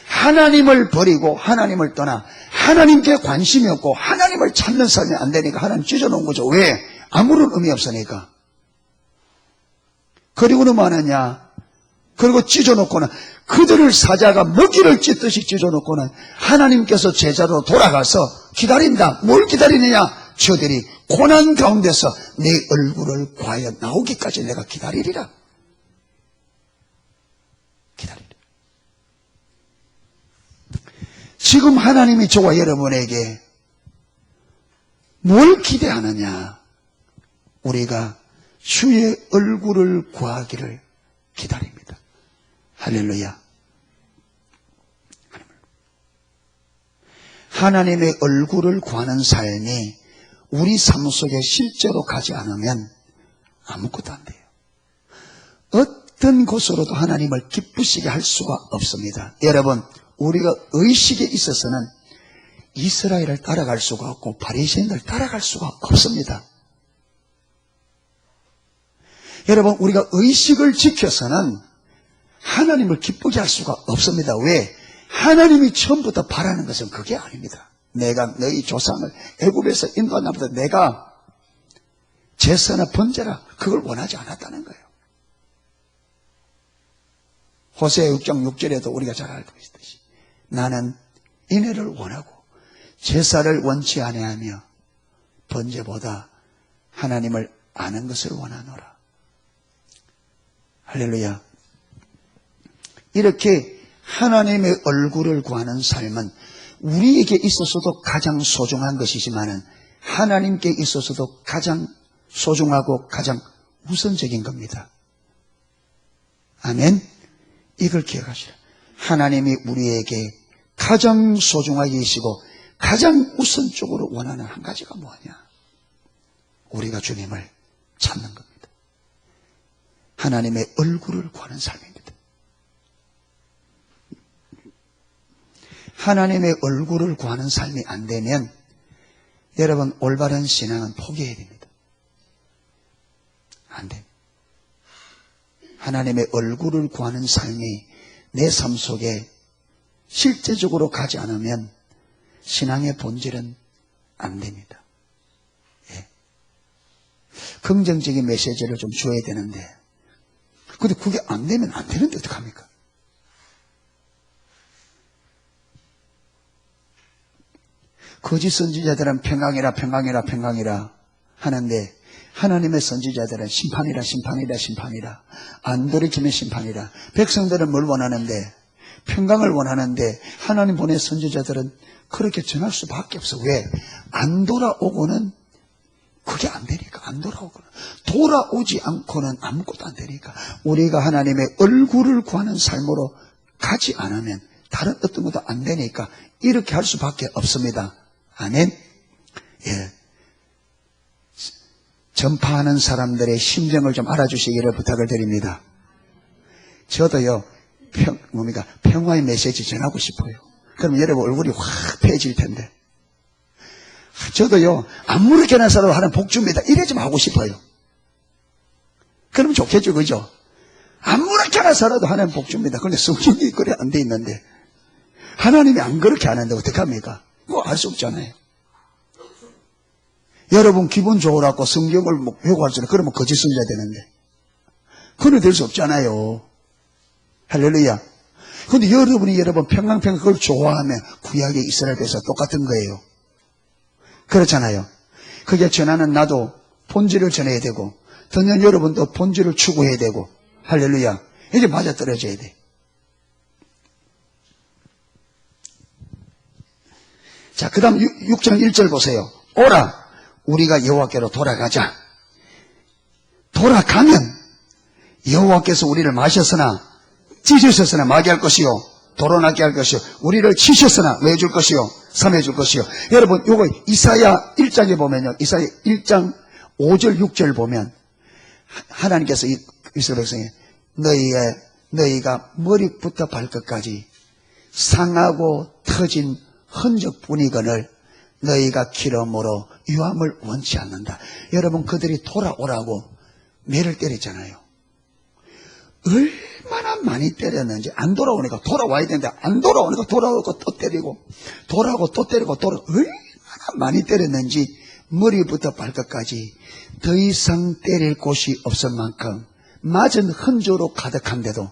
하나님을 버리고 하나님을 떠나 하나님께 관심이 없고 하나님을 찾는 삶이 안 되니까 하나님 찢어놓은 거죠. 왜? 아무런 의미 없으니까. 그리고는 뭐 하느냐? 그리고 찢어놓고는 그들을 사자가 먹이를 찢듯이 찢어놓고는 하나님께서 제자로 돌아가서 기다린다. 뭘 기다리느냐? 저들이 고난 가운데서 내 얼굴을 과연 나오기까지 내가 기다리리라. 기다리리라. 지금 하나님이 저와 여러분에게 뭘 기대하느냐? 우리가 주의 얼굴을 구하기를 기다립니다. 할렐루야. 하나님의 얼굴을 구하는 삶이 우리 삶 속에 실제로 가지 않으면 아무것도 안 돼요. 어떤 곳으로도 하나님을 기쁘시게 할 수가 없습니다. 여러분, 우리가 의식에 있어서는 이스라엘을 따라갈 수가 없고 바리새인을 따라갈 수가 없습니다. 여러분, 우리가 의식을 지켜서는 하나님을 기쁘게 할 수가 없습니다. 왜? 하나님이 처음부터 바라는 것은 그게 아닙니다. 내가 너희 조상을 애굽에서 인도한 날부터 내가 제사나 번제라 그걸 원하지 않았다는 거예요. 호세아 6장 6절에도 우리가 잘 알고 있듯이 나는 인애를 원하고 제사를 원치 아니하며 번제보다 하나님을 아는 것을 원하노라. 할렐루야. 이렇게 하나님의 얼굴을 구하는 삶은 우리에게 있어서도 가장 소중한 것이지만 하나님께 있어서도 가장 소중하고 가장 우선적인 겁니다. 아멘. 이걸 기억하시라. 하나님이 우리에게 가장 소중하게 계시고 가장 우선적으로 원하는 한 가지가 뭐냐? 우리가 주님을 찾는 겁니다. 하나님의 얼굴을 구하는 삶입니다. 하나님의 얼굴을 구하는 삶이 안 되면 여러분 올바른 신앙은 포기해야 됩니다. 안 됩니다. 하나님의 얼굴을 구하는 삶이 내 삶 속에 실제적으로 가지 않으면 신앙의 본질은 안 됩니다. 예. 긍정적인 메시지를 좀 줘야 되는데 근데 그게 안 되면 안 되는데 어떡합니까? 거짓 선지자들은 평강이라 하는데 하나님의 선지자들은 심판이라 안 돌이키면 심판이라. 백성들은 뭘 원하는데? 평강을 원하는데 하나님 보낸 선지자들은 그렇게 전할 수밖에 없어. 왜? 안 돌아오고는 그게 안 되니까. 안 돌아오고는 돌아오지 않고는 아무것도 안 되니까. 우리가 하나님의 얼굴을 구하는 삶으로 가지 않으면 다른 어떤 것도 안 되니까 이렇게 할 수밖에 없습니다. 아멘. 예. 전파하는 사람들의 심정을 좀 알아주시기를 부탁을 드립니다. 저도요, 평화의 메시지 전하고 싶어요. 그럼 여러분 얼굴이 확 펴질 텐데. 저도요, 아무렇게나 살아도 하는 복주입니다. 이래 좀 하고 싶어요. 그러면 좋겠죠, 그죠? 아무렇게나 살아도 하는 복주입니다. 그런데 성경이 그래 안 돼 있는데, 하나님이 안 그렇게 하는데 어떡합니까? 그거 알 수 없잖아요. 여러분 기분 좋으라고 성경을 회고할 수 있는 그러면 거짓 선지자 되는데 그건 될 수 없잖아요. 할렐루야. 그런데 여러분 평강 그걸 좋아하면 구약의 이스라엘 백성 똑같은 거예요. 그렇잖아요. 그게 전하는 나도 본질을 전해야 되고 듣는 여러분도 본질을 추구해야 되고 할렐루야. 이게 맞아떨어져야 돼. 자, 그 다음 6장 1절 보세요. 오라 우리가 여호와께로 돌아가자. 돌아가면 여호와께서 우리를 마셨으나 찢으셨으나 마게 할 것이요 도로나게 할 것이요 우리를 치셨으나 왜 줄 것이요 삼해 줄 것이요. 여러분 요거 이사야 1장에 보면요, 이사야 1장 5절 6절 보면 하나님께서 이스라엘 백성에 너희가 머리부터 발끝까지 상하고 터진 흔적뿐이거늘 너희가 기름으로 유함을 원치 않는다. 여러분 그들이 돌아오라고 매를 때렸잖아요. 얼마나 많이 때렸는지. 안 돌아오니까 돌아와야 되는데 안 돌아오니까 돌아오고 또 때리고 돌아오고 또 때리고 얼마나 많이 때렸는지 머리부터 발끝까지 더 이상 때릴 곳이 없을 만큼 맞은 흔적으로 가득한데도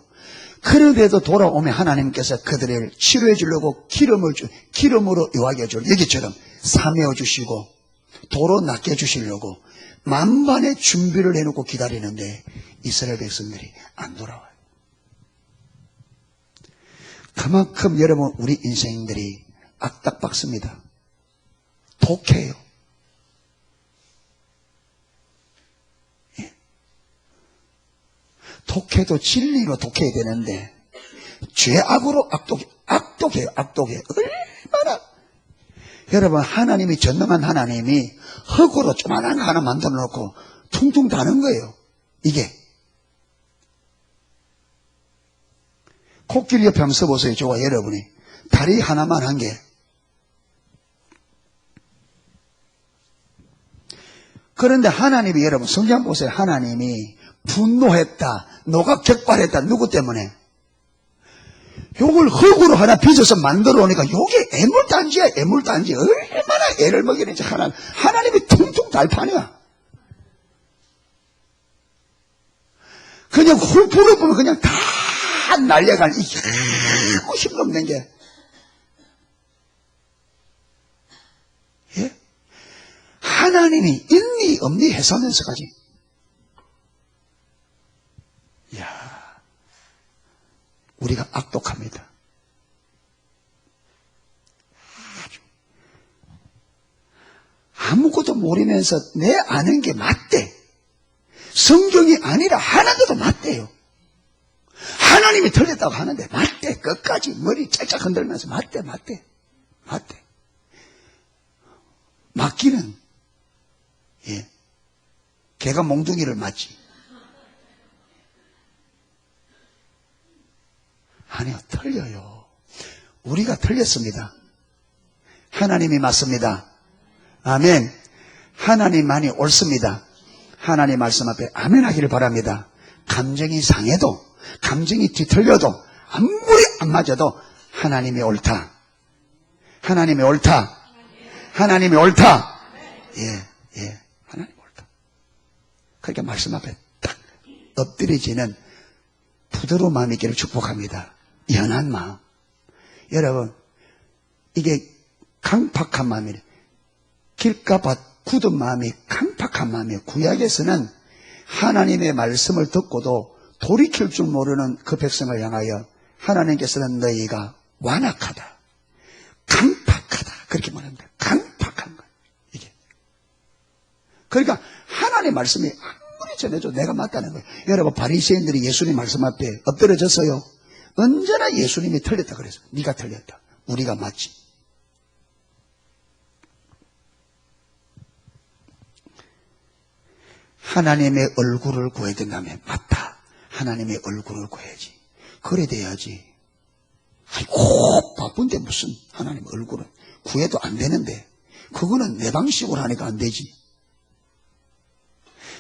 그런데도 돌아오면 하나님께서 그들을 치료해 주려고 기름으로 요하게 해주고 여기처럼 사메어 주시고 도로 낚여 주시려고 만반의 준비를 해놓고 기다리는데 이스라엘 백성들이 안 돌아와요. 그만큼 여러분 우리 인생들이 악닥박습니다. 독해요. 예. 독해도 진리로 독해야 되는데 죄악으로 악독해요. 얼마나 여러분 하나님이 전능한 하나님이 흙으로 조만한 거 하나 만들어 놓고 퉁퉁 다는 거예요. 이게 코끼리 옆에 한번 서보세요. 저와 여러분이 다리 하나만 한 게. 그런데 하나님이 여러분 성경 보세요. 하나님이 분노했다, 노가 격발했다. 누구 때문에? 요걸 흙으로 하나 빚어서 만들어 오니까 요게 애물단지야. 애물단지. 얼마나 애를 먹이는지 하나님이 퉁퉁 달판이야. 그냥 훌프를 보면 그냥 다 날려간 이게 아무 힘없는 게. 예? 하나님이 있니 없니 해서면서까지. 이야, 우리가 악독합니다. 아무것도 모르면서 내 아는 게 맞대. 성경이 아니라 하나님도 맞대요. 하나님이 틀렸다고 하는데 맞대. 끝까지 머리 찰짝 흔들면서 맞대. 맞기는 예, 개가 몽둥이를 맞지. 아니요, 틀려요. 우리가 틀렸습니다. 하나님이 맞습니다. 아멘. 하나님만이 옳습니다. 하나님 말씀 앞에 아멘 하기를 바랍니다. 감정이 상해도, 감정이 뒤틀려도, 아무리 안 맞아도 하나님이 옳다. 하나님이 옳다. 하나님이 옳다. 예, 하나님이 옳다. 그러니까 말씀 앞에 딱 엎드려지는 부드러운 마음이 있기를 축복합니다. 연한 마음. 여러분, 이게 강팍한 마음이래. 길가밭 굳은 마음이 강팍한 마음이에요. 구약에서는 하나님의 말씀을 듣고도 돌이킬 줄 모르는 그 백성을 향하여 하나님께서는 너희가 완악하다, 강팍하다 그렇게 말합니다. 강팍한 거예요. 이게. 그러니까 하나님의 말씀이 아무리 전해줘도 내가 맞다는 거예요. 여러분, 바리새인들이 예수님 말씀 앞에 엎드려졌어요. 언제나 예수님이 틀렸다 그래서 네가 틀렸다, 우리가 맞지. 하나님의 얼굴을 구해야 된다면 맞다. 하나님의 얼굴을 구해야지. 그래 돼야지. 아이고 바쁜데 무슨 하나님의 얼굴을 구해도 안 되는데 그거는 내 방식으로 하니까 안 되지.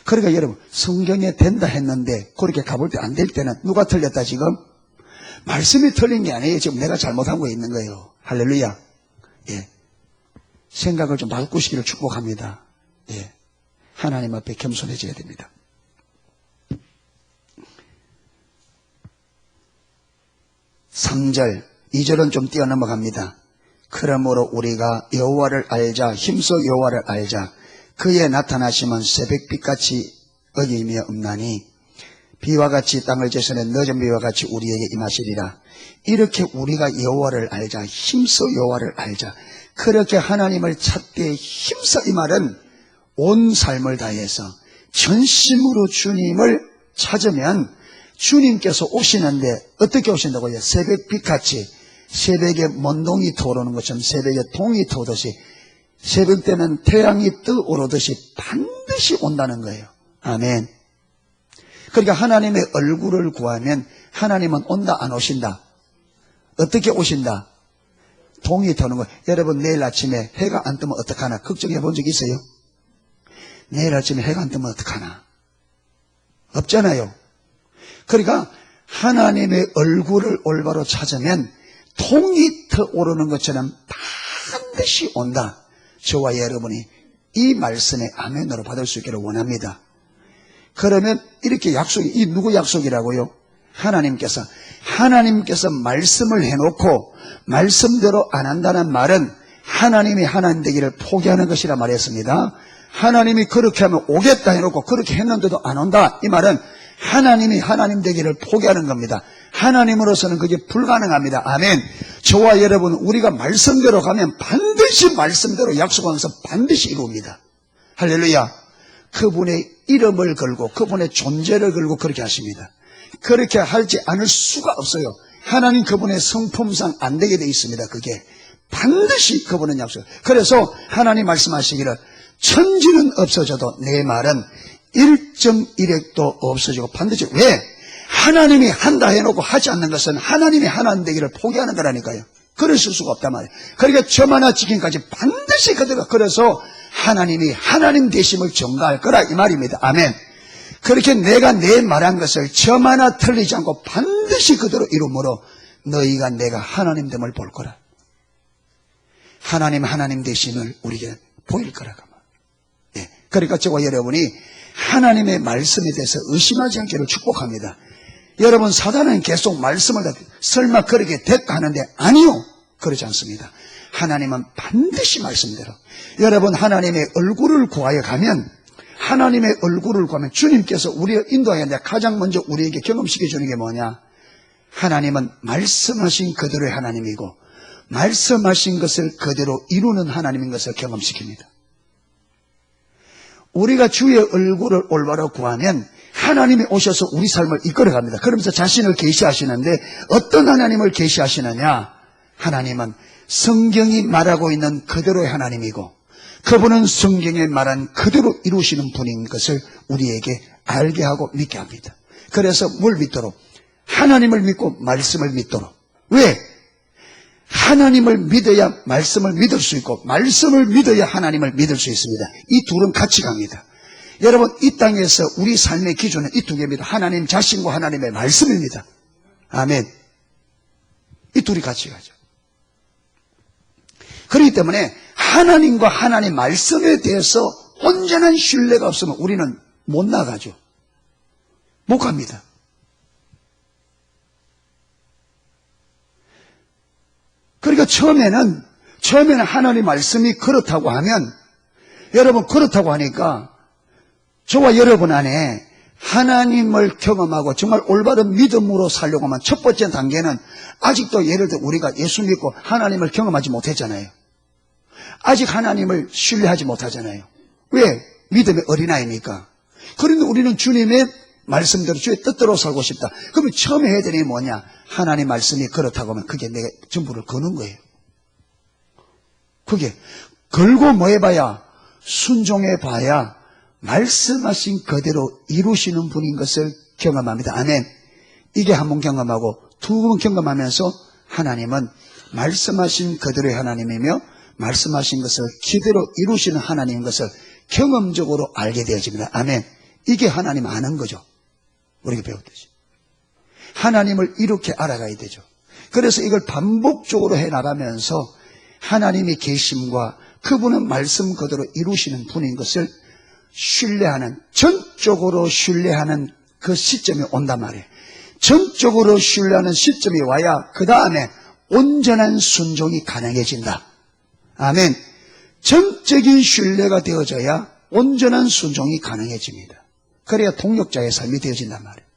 그러니까 여러분, 성경에 된다 했는데 그렇게 가볼 때 안 될 때는 누가 틀렸다 지금? 말씀이 틀린 게 아니에요. 지금 내가 잘못한 거 있는 거예요. 할렐루야. 예. 생각을 좀 바꾸시기를 축복합니다. 예. 하나님 앞에 겸손해져야 됩니다. (3절) 2절은 좀 뛰어넘어갑니다. 그러므로 우리가 여호와를 알자, 힘써 여호와를 알자. 그의 나타나심은 새벽빛같이 어김이 없나니 비와 같이 땅을 제서는 늦은 비와 같이 우리에게 임하시리라. 이렇게 우리가 여호와를 알자, 힘써 여호와를 알자. 그렇게 하나님을 찾되 힘써, 이 말은 온 삶을 다해서 전심으로 주님을 찾으면 주님께서 오시는데 어떻게 오신다고요? 새벽빛같이, 새벽에 먼동이 터오르는 것처럼 새벽에 동이 터오듯이 새벽 때는 태양이 떠오르듯이 반드시 온다는 거예요. 아멘. 그러니까 하나님의 얼굴을 구하면 하나님은 온다 안 오신다? 어떻게 오신다? 동이 터는 거예요. 여러분, 내일 아침에 해가 안 뜨면 어떡하나 걱정해 본 적 있어요? 내일 아침에 해가 안 뜨면 어떡하나? 없잖아요. 그러니까 하나님의 얼굴을 올바로 찾으면 동이 터오르는 것처럼 반드시 온다. 저와 여러분이 이 말씀에 아멘으로 받을 수 있기를 원합니다. 그러면 이렇게 약속이, 이 누구 약속이라고요? 하나님께서 말씀을 해놓고 말씀대로 안 한다는 말은 하나님이 하나님 되기를 포기하는 것이라 말했습니다. 하나님이 그렇게 하면 오겠다 해놓고 그렇게 했는데도 안 온다, 이 말은 하나님이 하나님 되기를 포기하는 겁니다. 하나님으로서는 그게 불가능합니다. 아멘. 저와 여러분, 우리가 말씀대로 가면 반드시 말씀대로 약속하면서 반드시 이루옵니다. 할렐루야. 그분의 이름을 걸고 그분의 존재를 걸고 그렇게 하십니다. 그렇게 하지 않을 수가 없어요. 하나님 그분의 성품상 안 되게 돼 있습니다. 그게 반드시 그분은 약속. 그래서 하나님 말씀하시기를 천지는 없어져도 내 말은 1.1핵도 없어지고 반드시. 왜? 하나님이 한다 해놓고 하지 않는 것은 하나님이 하나님 되기를 포기하는 거라니까요. 그러실 수가 없단 말이에요. 그러니까 점 하나 지킴까지 반드시 그대로. 그래서 하나님이 하나님 되심을 전가할 거라, 이 말입니다. 아멘. 그렇게 내가 내 말한 것을 점 하나 틀리지 않고 반드시 그대로 이루므로 너희가 내가 하나님 됨을 볼 거라. 하나님 되심을 우리에게 보일 거라고. 예. 그러니까 저와 여러분이 하나님의 말씀에 대해서 의심하지 않기를 축복합니다. 여러분, 사단은 계속 말씀을 설마 그렇게 됐다 하는데 아니요, 그렇지 않습니다. 하나님은 반드시 말씀대로. 여러분, 하나님의 얼굴을 구하여 가면, 하나님의 얼굴을 구하면 주님께서 우리를 인도하여 가장 먼저 우리에게 경험시켜 주는 게 뭐냐? 하나님은 말씀하신 그대로의 하나님이고 말씀하신 것을 그대로 이루는 하나님인 것을 경험시킵니다. 우리가 주의 얼굴을 올바로 구하면 하나님이 오셔서 우리 삶을 이끌어갑니다. 그러면서 자신을 계시하시는데 어떤 하나님을 계시하시느냐? 하나님은 성경이 말하고 있는 그대로의 하나님이고 그분은 성경에 말한 그대로 이루시는 분인 것을 우리에게 알게 하고 믿게 합니다. 그래서 뭘 믿도록? 하나님을 믿고 말씀을 믿도록. 왜? 하나님을 믿어야 말씀을 믿을 수 있고 말씀을 믿어야 하나님을 믿을 수 있습니다. 이 둘은 같이 갑니다. 여러분, 이 땅에서 우리 삶의 기준은 이 두 개입니다. 하나님 자신과 하나님의 말씀입니다. 아멘. 이 둘이 같이 가죠. 그렇기 때문에 하나님과 하나님 말씀에 대해서 온전한 신뢰가 없으면 우리는 못 나가죠. 못 갑니다. 그러니까 처음에는 하나님 말씀이 그렇다고 하면, 여러분, 그렇다고 하니까 저와 여러분 안에 하나님을 경험하고 정말 올바른 믿음으로 살려고 하면 첫 번째 단계는 아직도 예를 들어 우리가 예수 믿고 하나님을 경험하지 못했잖아요. 아직 하나님을 신뢰하지 못하잖아요. 왜? 믿음의 어린아이니까. 그런데 우리는 주님의 말씀대로 주의 뜻대로 살고 싶다. 그러면 처음에 해야 되는 게 뭐냐? 하나님 말씀이 그렇다고 하면 그게 내 전부를 거는 거예요. 그게 걸고 뭐 해봐야? 순종해봐야 말씀하신 그대로 이루시는 분인 것을 경험합니다. 아멘. 이게 한 번 경험하고 두 번 경험하면서 하나님은 말씀하신 그대로의 하나님이며 말씀하신 것을 기대로 이루시는 하나님인 것을 경험적으로 알게 되어집니다. 아멘. 이게 하나님 아는 거죠. 우리가 배웠듯이. 하나님을 이렇게 알아가야 되죠. 그래서 이걸 반복적으로 해나가면서 하나님의 계심과 그분은 말씀 그대로 이루시는 분인 것을 신뢰하는, 전적으로 신뢰하는 그 시점이 온단 말이에요. 전적으로 신뢰하는 시점이 와야 그 다음에 온전한 순종이 가능해진다. 아멘. 전적인 신뢰가 되어져야 온전한 순종이 가능해집니다. 그래야 동력자의 삶이 되어진단 말이에요.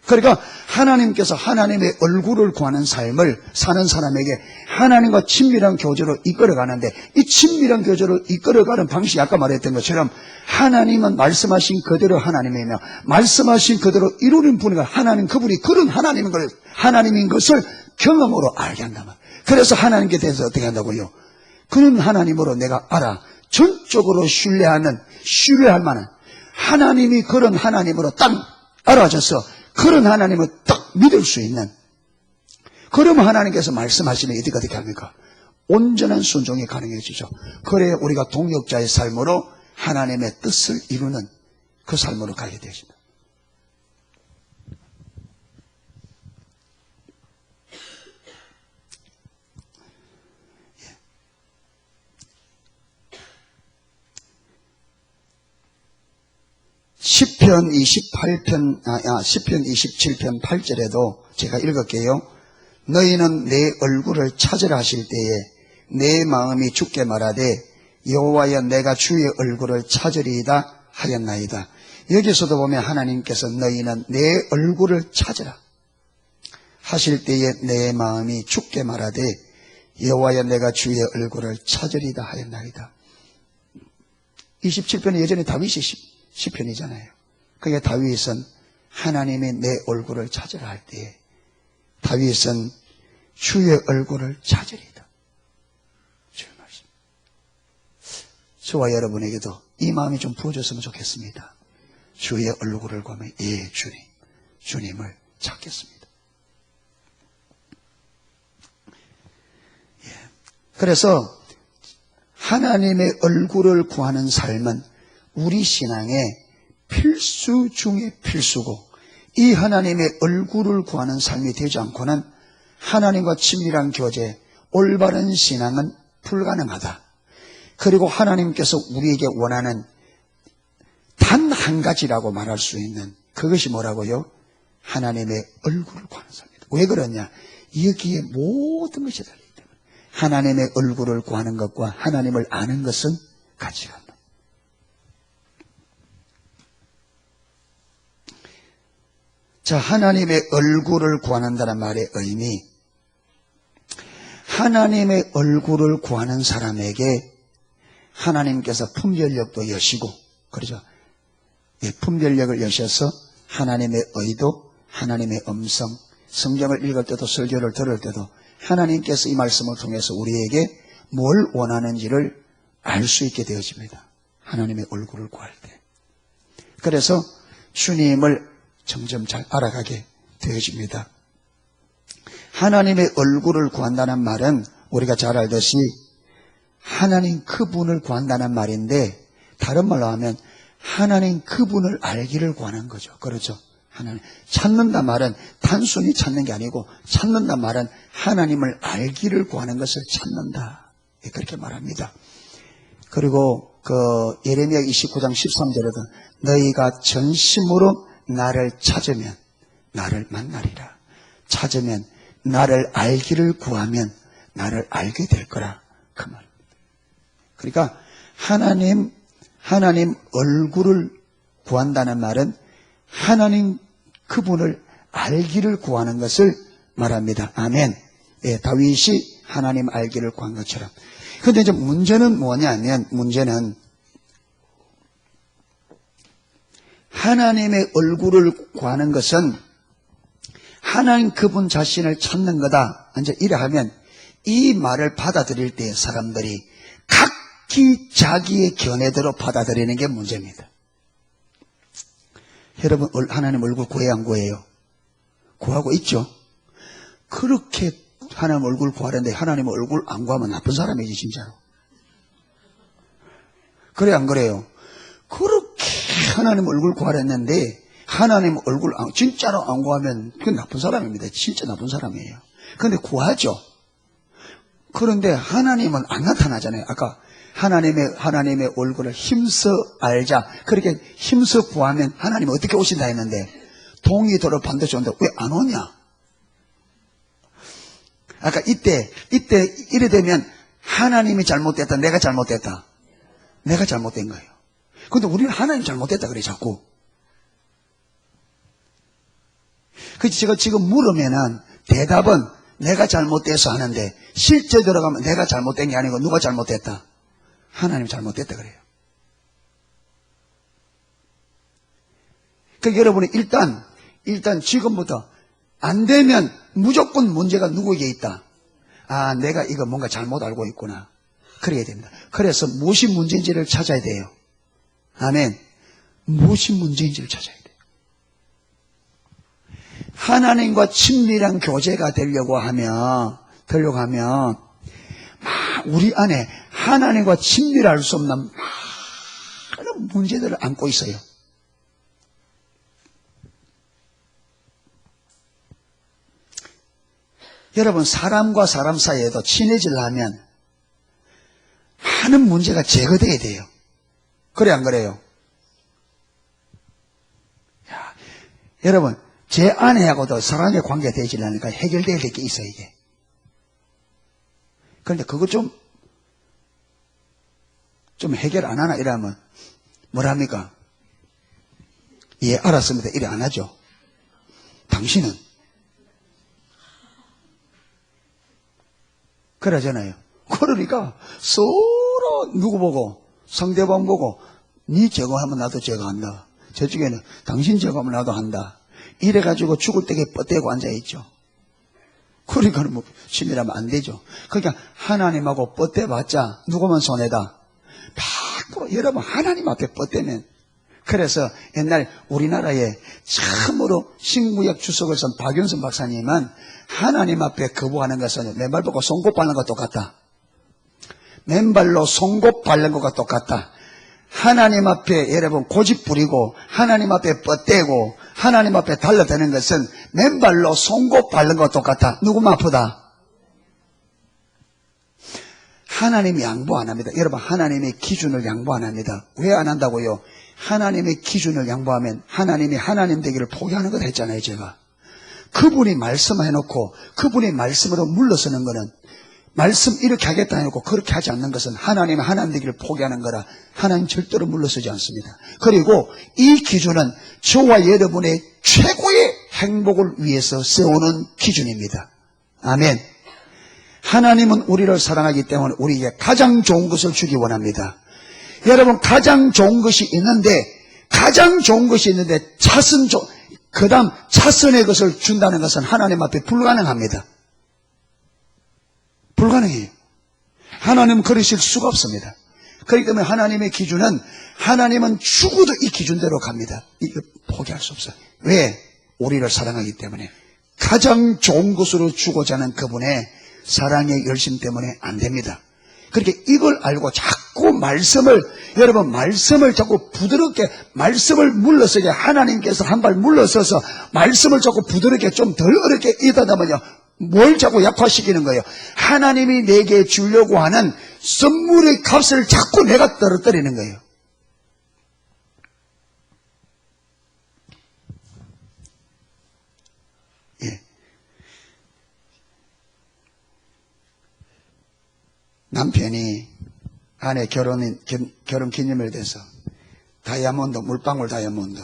그러니까 하나님께서 하나님의 얼굴을 구하는 삶을 사는 사람에게 하나님과 친밀한 교제로 이끌어가는데, 이 친밀한 교제로 이끌어가는 방식이 아까 말했던 것처럼 하나님은 말씀하신 그대로 하나님이며 말씀하신 그대로 이루는 분이가 하나님, 그분이 그런 하나님인 것을 경험으로 알게 한단 말이에요. 그래서 하나님께 대해서 어떻게 한다고요? 그런 하나님으로 내가 알아. 전적으로 신뢰할 만한 하나님이 그런 하나님으로 딱 알아져서 그런 하나님을 딱 믿을 수 있는, 그러면 하나님께서 말씀하시면 어떻게 합니까? 온전한 순종이 가능해지죠. 그래야 우리가 동력자의 삶으로 하나님의 뜻을 이루는 그 삶으로 가게 되십니다. 시편 27편 8절에도 제가 읽을게요. 너희는 내 얼굴을 찾으라 하실 때에 내 마음이 주께 말하되 여호와여 내가 주의 얼굴을 찾으리이다 하였나이다. 여기서도 보면 하나님께서 너희는 내 얼굴을 찾으라 하실 때에 내 마음이 주께 말하되 여호와여 내가 주의 얼굴을 찾으리이다 하였나이다. 27편은 예전에 다윗의 시편이잖아요. 그게 다윗은 하나님의 내 얼굴을 찾으라 할 때에 다윗은 주의 얼굴을 찾으리이다. 주의 말씀. 저와 여러분에게도 이 마음이 좀 부어졌으면 좋겠습니다. 주의 얼굴을 구하면 예 주님, 주님을 찾겠습니다. 예. 그래서 하나님의 얼굴을 구하는 삶은 우리 신앙의 필수 중의 필수고 이 하나님의 얼굴을 구하는 삶이 되지 않고는 하나님과 친밀한 교제, 올바른 신앙은 불가능하다. 그리고 하나님께서 우리에게 원하는 단 한 가지라고 말할 수 있는 그것이 뭐라고요? 하나님의 얼굴을 구하는 삶이다. 왜 그러냐? 여기에 모든 것이 달려있기 때문에 하나님의 얼굴을 구하는 것과 하나님을 아는 것은 같지가 않다. 자, 하나님의 얼굴을 구한다는 말의 의미, 하나님의 얼굴을 구하는 사람에게 하나님께서 분별력도 여시고, 그렇죠? 예, 분별력을 여셔서 하나님의 의도, 하나님의 음성, 성경을 읽을 때도 설교를 들을 때도 하나님께서 이 말씀을 통해서 우리에게 뭘 원하는지를 알 수 있게 되어집니다. 하나님의 얼굴을 구할 때. 그래서 주님을 점점 잘 알아가게 되어집니다. 하나님의 얼굴을 구한다는 말은 우리가 잘 알듯이 하나님 그분을 구한다는 말인데 다른 말로 하면 하나님 그분을 알기를 구하는 거죠. 그렇죠? 하나님 찾는다 말은 단순히 찾는 게 아니고 찾는다 말은 하나님을 알기를 구하는 것을 찾는다. 그렇게 말합니다. 그리고 예레미야 29장 13절에도 너희가 전심으로 나를 찾으면 나를 만나리라. 찾으면 나를 알기를 구하면 나를 알게 될 거라. 그 말입니다. 그러니까 하나님 얼굴을 구한다는 말은 하나님 그분을 알기를 구하는 것을 말합니다. 아멘. 예, 다윗이 하나님 알기를 구한 것처럼. 근데 이제 문제는 뭐냐면, 문제는 하나님의 얼굴을 구하는 것은 하나님 그분 자신을 찾는 거다. 이제 이래 하면 이 말을 받아들일 때 사람들이 각기 자기의 견해대로 받아들이는 게 문제입니다. 여러분, 하나님 얼굴 구해야 안 구해요? 구하고 있죠? 그렇게 하나님 얼굴 구하는데 하나님 얼굴 안 구하면 나쁜 사람이지, 진짜로. 그래, 안 그래요? 그렇게 하나님 얼굴 구하랬는데 하나님 얼굴 진짜로 안 구하면 그건 나쁜 사람입니다. 진짜 나쁜 사람이에요. 그런데 구하죠. 그런데 하나님은 안 나타나잖아요. 아까 하나님의 얼굴을 힘써 알자. 그렇게 힘써 구하면 하나님이 어떻게 오신다 했는데 동이 돌아 반드시 온다. 왜 안 오냐? 아까 이때 이래 되면 하나님이 잘못됐다. 내가 잘못됐다. 내가 잘못된 거예요. 근데 우리는 하나님 잘못됐다 그래 자꾸. 그래서 제가 지금 물으면은 대답은 내가 잘못돼서 하는데 실제 들어가면 내가 잘못된 게 아니고 누가 잘못됐다? 하나님 잘못됐다 그래요. 그러니까 여러분이 일단 지금부터 안 되면 무조건 문제가 누구에게 있다. 아, 내가 이거 뭔가 잘못 알고 있구나. 그래야 됩니다. 그래서 무엇이 문제인지를 찾아야 돼요. 아멘. 무엇이 문제인지를 찾아야 돼요. 하나님과 친밀한 교제가 되려고 하면 우리 안에 하나님과 친밀할 수 없는 많은 문제들을 안고 있어요. 여러분, 사람과 사람 사이에도 친해지려면 많은 문제가 제거돼야 돼요. 그래, 안 그래요? 여러분, 제 아내하고도 사랑의 관계가 되지않으니까 해결될 게 있어요, 이게. 그런데 그거 좀 해결 안 하나 이러면 뭐랍니까? 예, 알았습니다. 이래 안 하죠. 당신은 그러잖아요. 그러니까 서로 누구 보고 상대방 보고 니 저거 하면 나도 저거 한다. 저쪽에는 당신 저거 하면 나도 한다. 이래가지고 죽을 때게 뻗대고 앉아있죠. 그러니까 뭐 심이라면 안 되죠. 그러니까 하나님하고 뻗대봤자 누구만 손해다. 100% 여러분 하나님 앞에 뻗대면. 그래서 옛날 우리나라에 참으로 신구약 주석을 쓴 박윤선 박사님은 하나님 앞에 거부하는 것은 맨발 보고 송곳 밟는 것 똑같다. 맨발로 송곳 밟는 것과 똑같다. 하나님 앞에 여러분 고집 부리고 하나님 앞에 뻗대고 하나님 앞에 달려드는 것은 맨발로 송곳 밟는 것과 똑같다. 누구만 아프다? 하나님이 양보 안 합니다. 여러분 하나님의 기준을 양보 안 합니다. 왜 안 한다고요? 하나님의 기준을 양보하면 하나님이 하나님 되기를 포기하는 것 했잖아요. 제가 그분이 말씀해놓고 그분이 말씀으로 물러서는 거는 말씀 이렇게 하겠다 해놓고 그렇게 하지 않는 것은 하나님이 하나님 되기를 포기하는 거라 하나님 절대로 물러서지 않습니다. 그리고 이 기준은 저와 여러분의 최고의 행복을 위해서 세우는 기준입니다. 아멘. 하나님은 우리를 사랑하기 때문에 우리에게 가장 좋은 것을 주기 원합니다. 여러분 가장 좋은 것이 있는데 그 다음 차선의 것을 준다는 것은 하나님 앞에 불가능합니다. 불가능해요. 하나님은 그러실 수가 없습니다. 그렇기 때문에 하나님의 기준은 하나님은 죽어도 이 기준대로 갑니다. 이거 포기할 수 없어요. 왜? 우리를 사랑하기 때문에 가장 좋은 것으로 주고자 하는 그분의 사랑의 열심 때문에 안 됩니다. 그렇게 이걸 알고 자꾸 여러분 말씀을 자꾸 부드럽게 말씀을 물러서게 하나님께서 한 발 물러서서 말씀을 자꾸 부드럽게 좀 덜 어렵게 이다다면요 뭘 자꾸 약화시키는 거예요? 하나님이 내게 주려고 하는 선물의 값을 자꾸 내가 떨어뜨리는 거예요. 예. 남편이 아내 결혼 기념일 돼서 다이아몬드, 물방울 다이아몬드,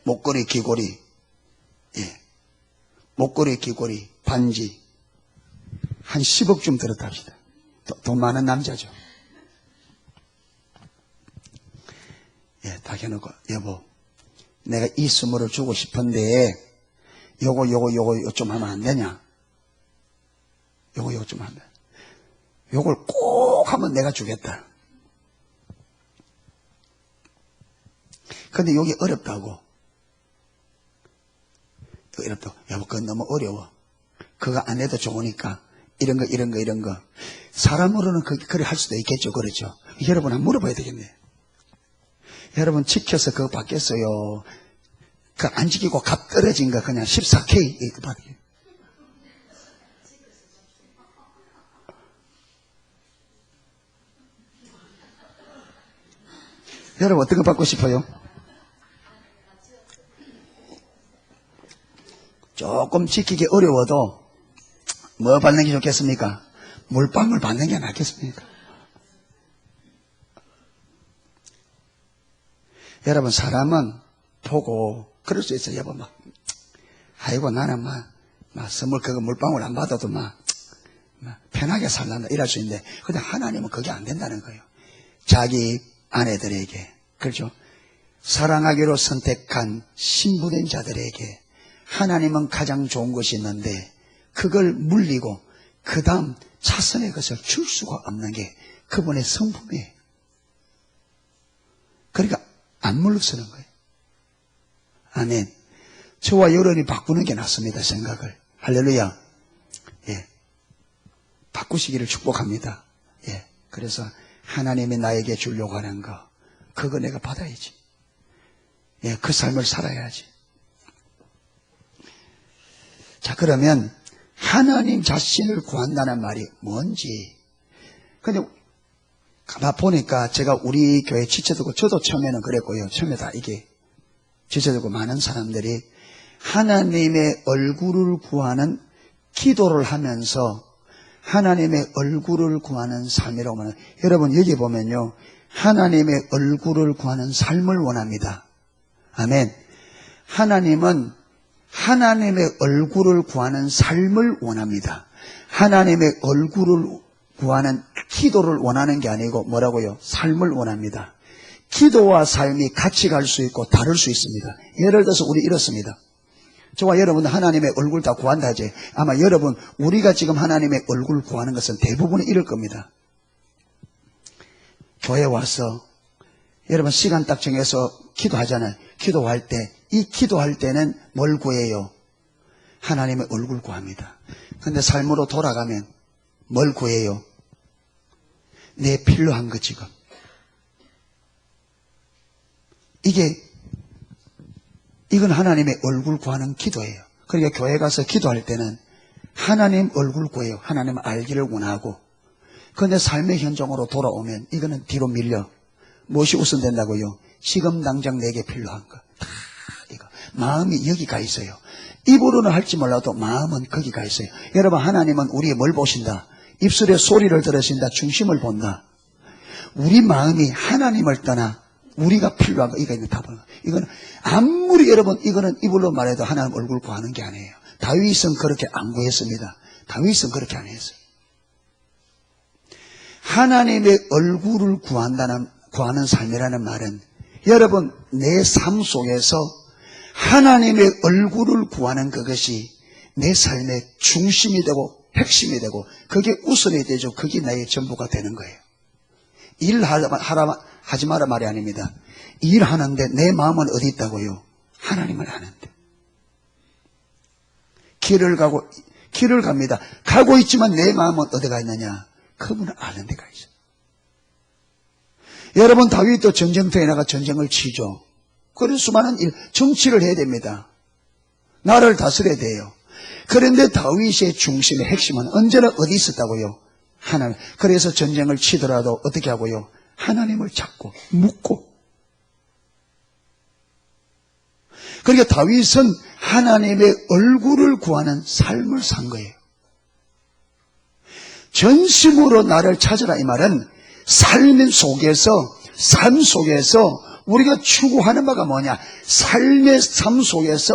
목걸이, 귀걸이, 예. 목걸이, 귀걸이, 반지, 한 10억쯤 들었답시다. 돈 많은 남자죠. 예, 다 해놓고, 여보, 내가 이 선물을 주고 싶은데, 요거 좀 하면 안 되냐? 요거 좀 하면. 요걸 꼭 하면 내가 주겠다. 근데 요게 어렵다고. 여보, 그건 너무 어려워. 그거 안 해도 좋으니까. 이런 거. 사람으로는 그래 할 수도 있겠죠. 그렇죠. 여러분 한번 물어봐야 되겠네. 여러분 지켜서 그거 받겠어요? 그 안 지키고 값 떨어진 거 그냥 14K 이거 받아요. 여러분 어떤 거 받고 싶어요? 조금 지키기 어려워도 뭐 받는 게 좋겠습니까? 물방울 받는 게 낫겠습니까? 여러분 사람은 보고 그럴 수 있어요. 여보 아이고 나는 선물 그거 물방울 안 받아도 편하게 살란다 이럴 수 있는데 근데 하나님은 그게 안 된다는 거예요. 자기 아내들에게 그렇죠? 사랑하기로 선택한 신부된 자들에게 하나님은 가장 좋은 것이 있는데 그걸 물리고 그 다음 차선의 것을 줄 수가 없는 게 그분의 성품이에요. 그러니까 안 물러서는 거예요. 아멘. 저와 여러분이 바꾸는 게 낫습니다. 생각을. 할렐루야. 예. 바꾸시기를 축복합니다. 예. 그래서 하나님이 나에게 주려고 하는 거 그거 내가 받아야지. 예. 그 삶을 살아야지. 자, 그러면 하나님 자신을 구한다는 말이 뭔지. 근데 가만 보니까 제가 우리 교회 지체되고 저도 처음에는 그랬고요. 처음에 다 이게 지체되고 많은 사람들이 하나님의 얼굴을 구하는 기도를 하면서 하나님의 얼굴을 구하는 삶이라고 말합니다. 여러분 여기 보면요, 하나님의 얼굴을 구하는 삶을 원합니다. 아멘. 하나님은 하나님의 얼굴을 구하는 삶을 원합니다. 하나님의 얼굴을 구하는 기도를 원하는 게 아니고 뭐라고요? 삶을 원합니다. 기도와 삶이 같이 갈 수 있고 다를 수 있습니다. 예를 들어서 우리 이렇습니다. 저와 여러분 하나님의 얼굴 다 구한다 하지. 아마 여러분 우리가 지금 하나님의 얼굴 구하는 것은 대부분은 이럴 겁니다. 교회 와서 여러분 시간 딱 정해서 기도하잖아요. 기도할 때, 이 기도할 때는 뭘 구해요? 하나님의 얼굴 구합니다. 그런데 삶으로 돌아가면 뭘 구해요? 내 필요한 거 지금. 이건 하나님의 얼굴 구하는 기도예요. 그러니까 교회 가서 기도할 때는 하나님 얼굴 구해요. 하나님 알기를 원하고. 그런데 삶의 현장으로 돌아오면 이거는 뒤로 밀려. 무엇이 우선된다고요? 지금 당장 내게 필요한 거. 다 이거. 마음이 여기 가 있어요. 입으로는 할지 몰라도 마음은 거기 가 있어요. 여러분 하나님은 우리의 뭘 보신다? 입술의 소리를 들으신다. 중심을 본다. 우리 마음이 하나님을 떠나 우리가 필요한 거, 이거 있는 답은. 이거는, 아무리 여러분, 이거는 입으로 말해도 하나님 얼굴 구하는 게 아니에요. 다윗은 그렇게 안 구했습니다. 다윗은 그렇게 안 했어요. 하나님의 얼굴을 구하는 삶이라는 말은, 여러분, 내 삶 속에서 하나님의 얼굴을 구하는 그것이 내 삶의 중심이 되고, 핵심이 되고, 그게 우선이 되죠. 그게 나의 전부가 되는 거예요. 하지 마라 말이 아닙니다. 일하는데 내 마음은 어디 있다고요? 하나님을 아는데. 길을 갑니다. 가고 있지만 내 마음은 어디가 있느냐? 그분을 아는 데가 있어요. 여러분 다윗도 전쟁터에 나가 전쟁을 치죠. 그런 수많은 정치를 해야 됩니다. 나라를 다스려야 돼요. 그런데 다윗의 중심의 핵심은 언제나 어디 있었다고요? 하나님. 그래서 전쟁을 치더라도 어떻게 하고요? 하나님을 찾고 묻고. 그러니까 다윗은 하나님의 얼굴을 구하는 삶을 산 거예요. 전심으로 나를 찾으라 이 말은 삶 속에서 우리가 추구하는 바가 뭐냐? 삶의 삶 속에서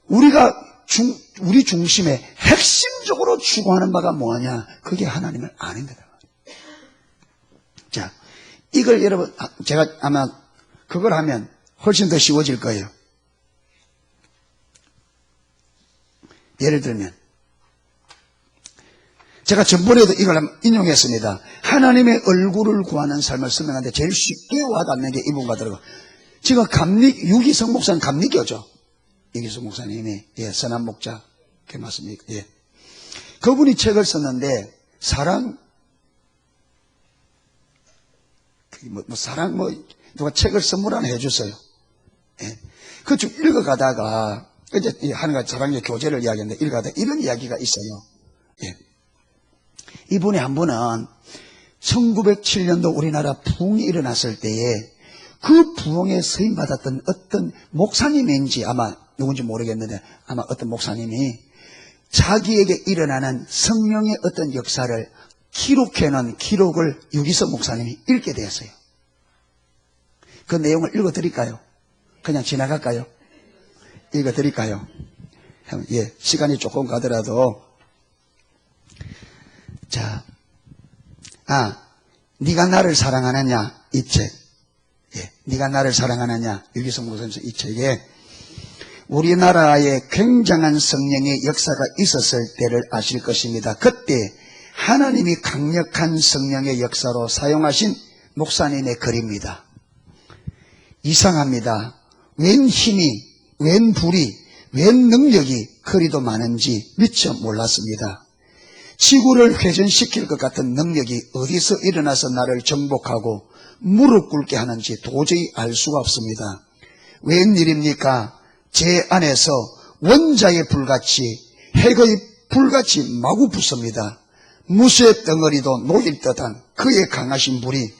우리 중심에 핵심적으로 추구하는 바가 뭐냐? 그게 하나님을 아는 거다. 자, 이걸 여러분, 제가 아마 그걸 하면 훨씬 더 쉬워질 거예요. 예를 들면, 제가 전번에도 이걸 인용했습니다. 하나님의 얼굴을 구하는 삶을 설명하는데 제일 쉽게 와닿는 게 이 부분 같더라고요. 지금 유기성 목사는 감리교죠. 유기성 목사님이, 선한 목자. 그게 맞습니까? 예. 그분이 책을 썼는데, 누가 책을 선물 하나 해줬어요. 예. 그 쭉 읽어가다가, 이제 하나가 사랑의 교제를 이야기했는데, 읽어가다가 이런 이야기가 있어요. 예. 이분이 한 분은 1907년도 우리나라 부흥이 일어났을 때에 그 부흥에 서임받았던 어떤 목사님인지 아마 누군지 모르겠는데 아마 어떤 목사님이 자기에게 일어나는 성령의 어떤 역사를 기록해놓은 기록을 유기성 목사님이 읽게 되었어요. 그 내용을 읽어드릴까요? 그냥 지나갈까요? 읽어드릴까요? 예, 시간이 조금 가더라도 자, 네가 나를 사랑하느냐 이 책, 예, 네가 나를 사랑하느냐 유기성 목사님 이 책에 우리나라에 굉장한 성령의 역사가 있었을 때를 아실 것입니다. 그때 하나님이 강력한 성령의 역사로 사용하신 목사님의 글입니다. 이상합니다. 웬 힘이, 웬 불이, 웬 능력이 그리도 많은지 미처 몰랐습니다. 지구를 회전시킬 것 같은 능력이 어디서 일어나서 나를 정복하고 무릎 꿇게 하는지 도저히 알 수가 없습니다. 웬일입니까? 제 안에서 원자의 불같이 핵의 불같이 마구 붙습니다. 무쇠 덩어리도 녹일 듯한 그의 강하신 불이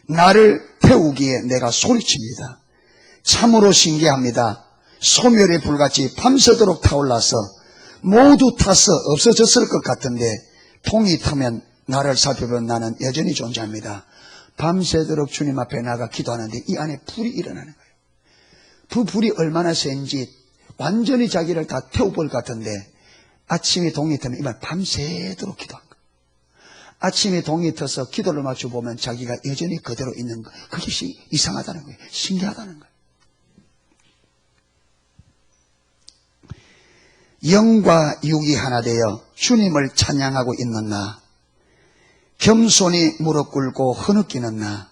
나를 태우기에 내가 소리칩니다. 참으로 신기합니다. 소멸의 불같이 밤새도록 타올라서 모두 타서 없어졌을 것 같은데 통이 타면 나를 살펴본 나는 여전히 존재합니다. 밤새도록 주님 앞에 나가 기도하는데 이 안에 불이 일어나는 거예요. 그 불이 얼마나 센지 완전히 자기를 다 태워볼 것 같은데 아침에 동이 트면 이만 밤새도록 기도한 거예요. 아침에 동이 터서 기도를 맞춰보면 자기가 여전히 그대로 있는 거예요. 그것이 이상하다는 거예요. 신기하다는 거예요. 영과 육이 하나 되어 주님을 찬양하고 있는 나, 겸손히 무릎 꿇고 흐느끼는 나,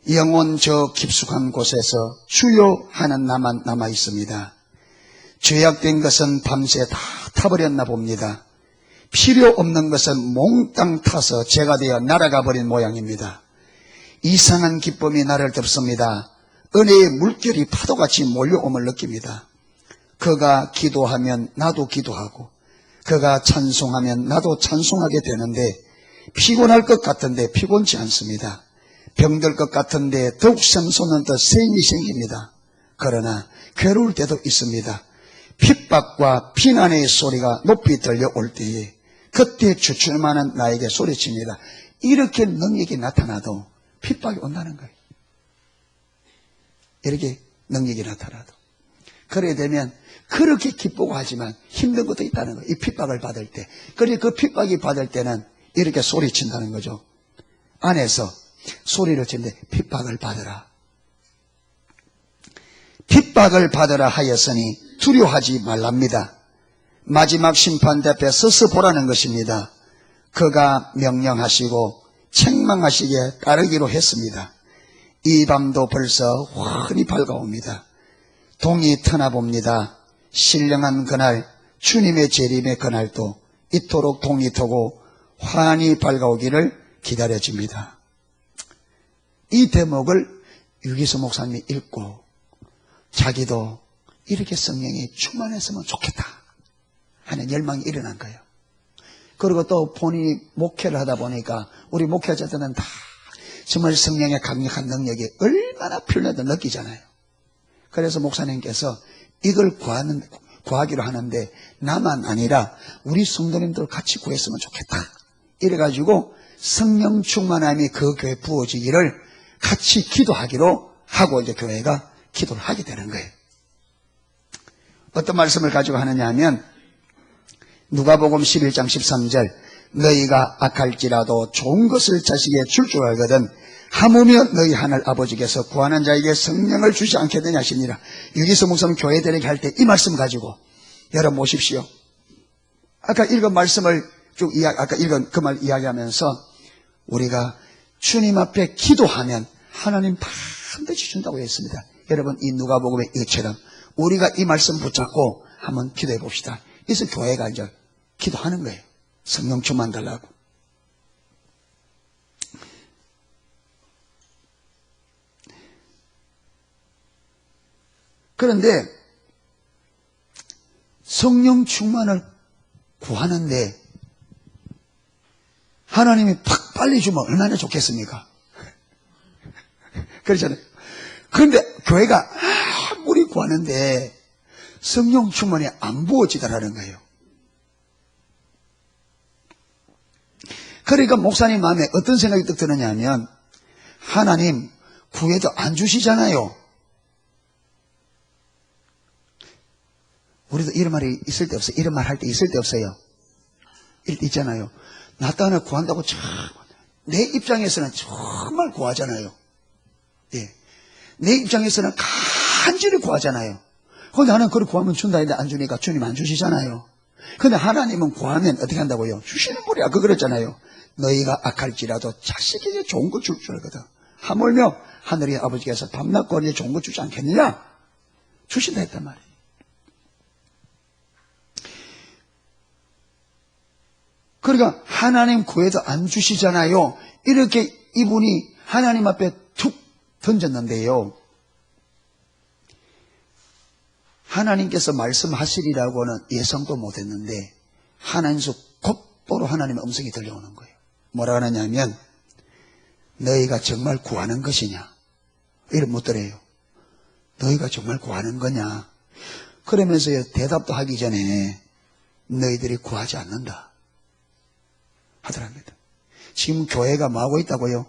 영혼 저 깊숙한 곳에서 주여 하는 나만 남아 있습니다. 죄악된 것은 밤새 다 타버렸나 봅니다. 필요 없는 것은 몽땅 타서 죄가 되어 날아가 버린 모양입니다. 이상한 기쁨이 나를 덮습니다. 은혜의 물결이 파도같이 몰려옴을 느낍니다. 그가 기도하면 나도 기도하고 그가 찬송하면 나도 찬송하게 되는데 피곤할 것 같은데 피곤치 않습니다. 병들 것 같은데 더욱 샘솟는 더 셈이 생깁니다. 그러나 괴로울 때도 있습니다. 핍박과 비난의 소리가 높이 들려올 때에 그때 주춤하는 나에게 소리칩니다. 이렇게 능력이 나타나도 핍박이 온다는 거예요. 이렇게 능력이 나타나도. 그래 되면 그렇게 기쁘고 하지만 힘든 것도 있다는 거예요. 이 핍박을 받을 때. 그래 그 핍박이 받을 때는 이렇게 소리친다는 거죠. 안에서 소리를 치는데 핍박을 받으라. 핍박을 받으라 하였으니 두려워하지 말랍니다. 마지막 심판대 앞에 서서 보라는 것입니다. 그가 명령하시고 책망하시기에 따르기로 했습니다. 이 밤도 벌써 환히 밝아옵니다. 동이 트나봅니다. 신령한 그날 주님의 재림의 그날도 이토록 동이 트고 환히 밝아오기를 기다려집니다. 이 대목을 유기서 목사님이 읽고 자기도 이렇게 성령이 충만했으면 좋겠다 하는 열망이 일어난 거예요. 그리고 또 본인이 목회를 하다 보니까 우리 목회자들은 다 정말 성령의 강력한 능력이 얼마나 필요한지 느끼잖아요. 그래서 목사님께서 이걸 구하기로 하는데 나만 아니라 우리 성도님들 같이 구했으면 좋겠다. 이래가지고 성령 충만함이 그 교회에 부어지기를 같이 기도하기로 하고 이제 교회가 기도를 하게 되는 거예요. 어떤 말씀을 가지고 하느냐 하면 누가복음 11장 13절 너희가 악할지라도 좋은 것을 자식에게 줄 줄 알거든 하무며 너희 하늘 아버지께서 구하는 자에게 성령을 주지 않겠느냐 하시니라. 유기서 목사님 교회 데리게 할 때 이 말씀 가지고 여러분 모십시오. 아까 읽은 말씀을 쭉 아까 읽은 그 말 이야기하면서 우리가 주님 앞에 기도하면 하나님 반드시 준다고 했습니다. 여러분 이 누가복음의 이처럼 우리가 이 말씀 붙잡고 한번 기도해 봅시다. 그래서 교회가 이제 기도하는 거예요. 성령 충만 달라고. 그런데 성령 충만을 구하는데 하나님이 팍 빨리 주면 얼마나 좋겠습니까? 그렇잖아요. 그런데 교회가 아무리 구하는데 성령 충만이 안 부어지더라는 거예요. 그러니까 목사님 마음에 어떤 생각이 딱 드느냐 하면 하나님 구해도 안 주시잖아요. 우리도 이런 말이 있을 때 없어요. 이런 말 할 때 있을 때 없어요. 있잖아요. 나 따나 구한다고 참 내 입장에서는 정말 구하잖아요. 예. 내 입장에서는 간절히 구하잖아요. 그런데 나는 그걸 구하면 준다 했는데 안 주니까 주님 안 주시잖아요. 그런데 하나님은 구하면 어떻게 한다고요? 주시는 분이 아까 그랬잖아요. 너희가 악할지라도 자식에게 좋은 거 줄 줄 알거든. 하물며 하늘의 아버지께서 밤낮 거리에 좋은 거 주지 않겠느냐? 주신다 했단 말이에요. 그러니까 하나님 구해도 안 주시잖아요. 이렇게 이분이 하나님 앞에 툭 던졌는데요. 하나님께서 말씀하시리라고는 예상도 못했는데 하나님께서 곧바로 하나님의 음성이 들려오는 거예요. 뭐라 하느냐면 너희가 정말 구하는 것이냐? 이를 묻더래요. 너희가 정말 구하는 거냐? 그러면서요, 대답도 하기 전에 너희들이 구하지 않는다 하더랍니다. 지금 교회가 뭐 하고 있다고요?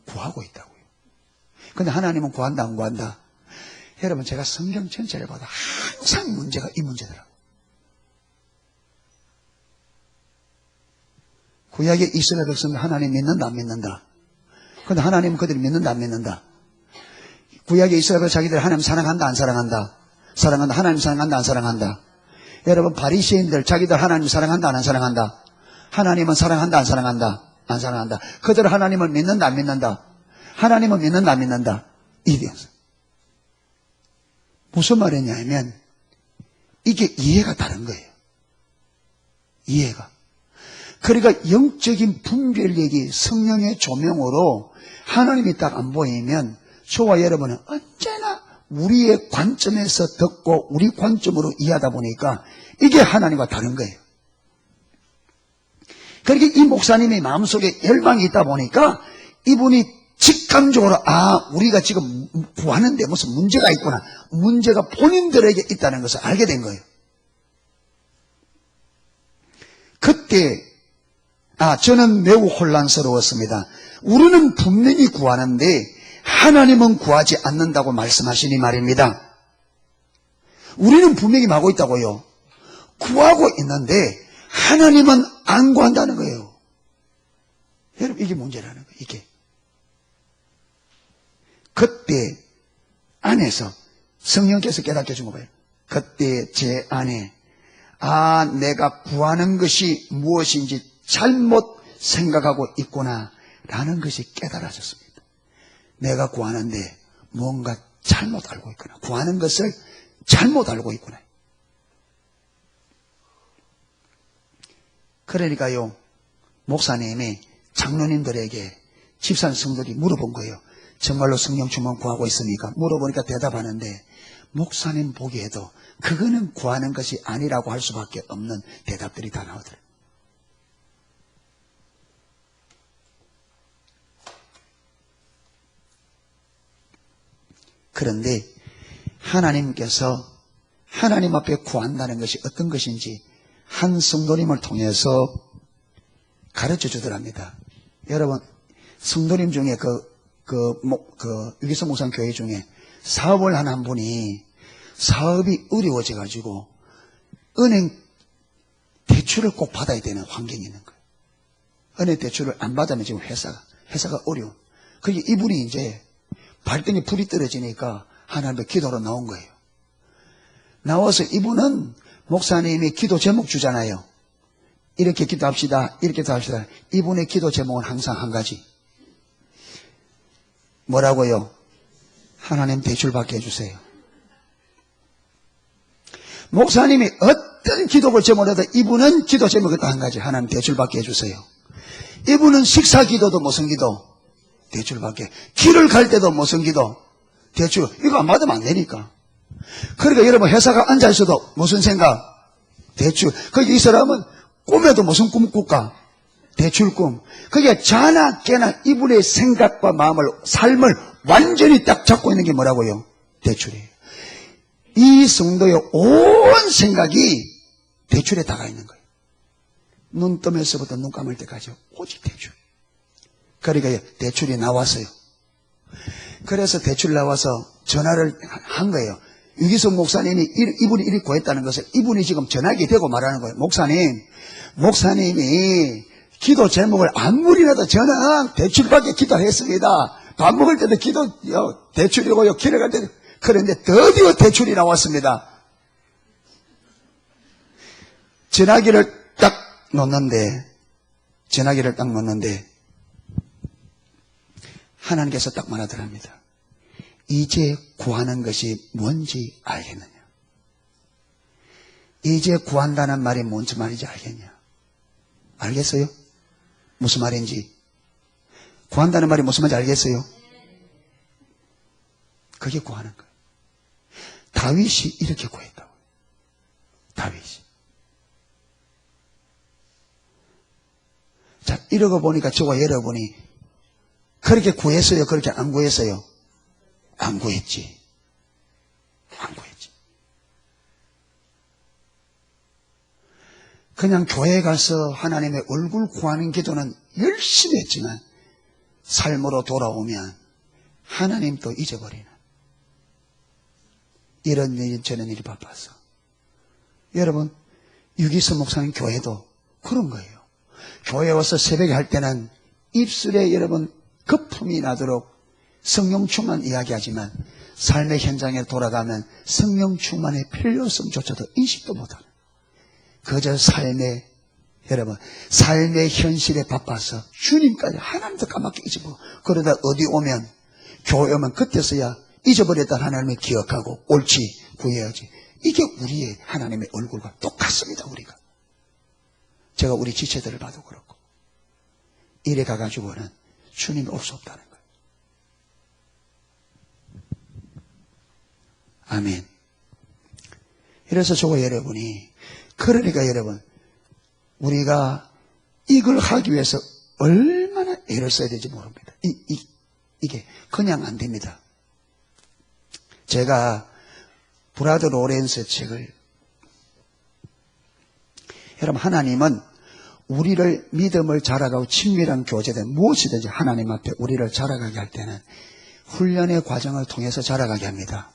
구하고 있다고요. 근데 하나님은 구한다, 안 구한다? 여러분, 제가 성경 전체를 봐도 항상 문제가 이 문제더라고요. 구약의 이스라엘 백성들 하나님 믿는다, 안 믿는다? 근데 하나님은 그들이 믿는다, 안 믿는다? 구약의 이스라엘 백성 자기들 하나님 사랑한다, 안 사랑한다? 사랑한다. 하나님 사랑한다, 안 사랑한다? 여러분, 바리새인들 자기들 하나님 사랑한다, 안 사랑한다? 하나님은 사랑한다, 안 사랑한다? 안 사랑한다. 그들 하나님을 믿는다, 안 믿는다? 하나님은 믿는다, 안 믿는다? 이래서 무슨 말이냐면 이게 이해가 다른 거예요. 이해가. 그러니까 영적인 분별력이 성령의 조명으로 하나님이 딱 안 보이면 저와 여러분은 언제나 우리의 관점에서 듣고 우리 관점으로 이해하다 보니까 이게 하나님과 다른 거예요. 그러니까 이 목사님의 마음속에 열망이 있다 보니까 이분이 직감적으로 우리가 지금 구하는데 무슨 문제가 있구나. 문제가 본인들에게 있다는 것을 알게 된 거예요. 그때 저는 매우 혼란스러웠습니다. 우리는 분명히 구하는데 하나님은 구하지 않는다고 말씀하시니 말입니다. 우리는 분명히 하고 있다고요. 구하고 있는데 하나님은 안 구한다는 거예요. 여러분, 이게 문제라는 거예요. 이게. 그때 안에서 성령께서 깨닫게 해준 거 봐요. 그때 제 안에 내가 구하는 것이 무엇인지 잘못 생각하고 있구나 라는 것이 깨달아졌습니다. 내가 구하는데 뭔가 잘못 알고 있구나. 구하는 것을 잘못 알고 있구나. 그러니까요, 목사님이 장로님들에게 집산 성도들이 물어본 거예요. 정말로 성령 충만 구하고 있습니까? 물어보니까 대답하는데 목사님 보기에도 그거는 구하는 것이 아니라고 할 수밖에 없는 대답들이 다 나오더라고요. 그런데 하나님께서 하나님 앞에 구한다는 것이 어떤 것인지 한 성도님을 통해서 가르쳐 주더랍니다. 여러분, 성도님 중에 유기성 목상 교회 중에 사업을 하는 한 분이 사업이 어려워져가지고 은행 대출을 꼭 받아야 되는 환경이 있는 거예요. 은행 대출을 안 받으면 지금 회사가 어려워. 그게 이분이 이제 발등에 불이 떨어지니까 하나님의 기도로 나온 거예요. 나와서 이분은 목사님이 기도 제목 주잖아요. 이렇게 기도합시다. 이렇게 기도합시다. 이분의 기도 제목은 항상 한 가지. 뭐라고요? 하나님 대출 받게 해주세요. 목사님이 어떤 기도를 제목으로 해도 이분은 기도 제목이 딱 한 가지. 하나님 대출 받게 해주세요. 이분은 식사 기도도 무슨 기도? 대출 받게. 길을 갈 때도 무슨 기도? 대출. 이거 안 받으면 안 되니까. 그러니까 여러분 회사가 앉아있어도 무슨 생각? 대출. 이 사람은 꿈에도 무슨 꿈 꿀까? 대출꿈. 그게 자나 깨나 이분의 생각과 마음을, 삶을 완전히 딱 잡고 있는 게 뭐라고요? 대출이에요. 이 성도의 온 생각이 대출에 다가 있는 거예요. 눈 뜨면서부터 눈 감을 때까지 오직 대출. 그러니까 대출이 나왔어요. 그래서 대출 나와서 전화를 한 거예요. 유기성 목사님이 이분이 이렇게 구했다는 것을 이분이 지금 전화기 대고 말하는 거예요. 목사님이 기도 제목을 아무리라도 저는 대출받게 기도했습니다. 밥 먹을 때도 대출이고요. 길을 갈 때도. 그런데 드디어 대출이 나왔습니다. 전화기를 딱 놓는데 하나님께서 딱 말하더랍니다. 이제 구하는 것이 뭔지 알겠느냐? 이제 구한다는 말이 뭔지 말인지 알겠냐? 알겠어요? 무슨 말인지. 구한다는 말이 무슨 말인지 알겠어요? 그게 구하는 거예요. 다윗이 이렇게 구했다고. 다윗이. 자, 이러고 보니까 저와 여러분이 그렇게 구했어요? 그렇게 안 구했어요? 안 구했지. 안 구했지. 그냥 교회 가서 하나님의 얼굴 구하는 기도는 열심히 했지만 삶으로 돌아오면 하나님 또 잊어버리는 이런 일이 저런 일이 바빠서. 여러분, 유기서 목사님 교회도 그런 거예요. 교회 와서 새벽에 할 때는 입술에 여러분 거품이 나도록 성령 충만 이야기하지만 삶의 현장에 돌아가면 성령 충만의 필요성조차도 인식도 못하는, 그저 여러분 삶의 현실에 바빠서 주님까지 하나님도 까맣게 잊어버리고, 그러다 어디 오면 교회 오면 그때서야 잊어버렸던 하나님을 기억하고 옳지 구해야지. 이게 우리의 하나님의 얼굴과 똑같습니다. 우리가, 제가 우리 지체들을 봐도 그렇고, 이래 가가지고는 주님이 올 수 없다는 거예요. 아멘. 이래서 저와 여러분이, 그러니까 여러분, 우리가 이걸 하기 위해서 얼마나 애를 써야 될지 모릅니다. 이게 그냥 안 됩니다. 제가 브라더 로렌스의 책을, 여러분, 하나님은 우리를 믿음을 자라가고 친밀한 교제된 무엇이든지 하나님 앞에 우리를 자라가게 할 때는 훈련의 과정을 통해서 자라가게 합니다.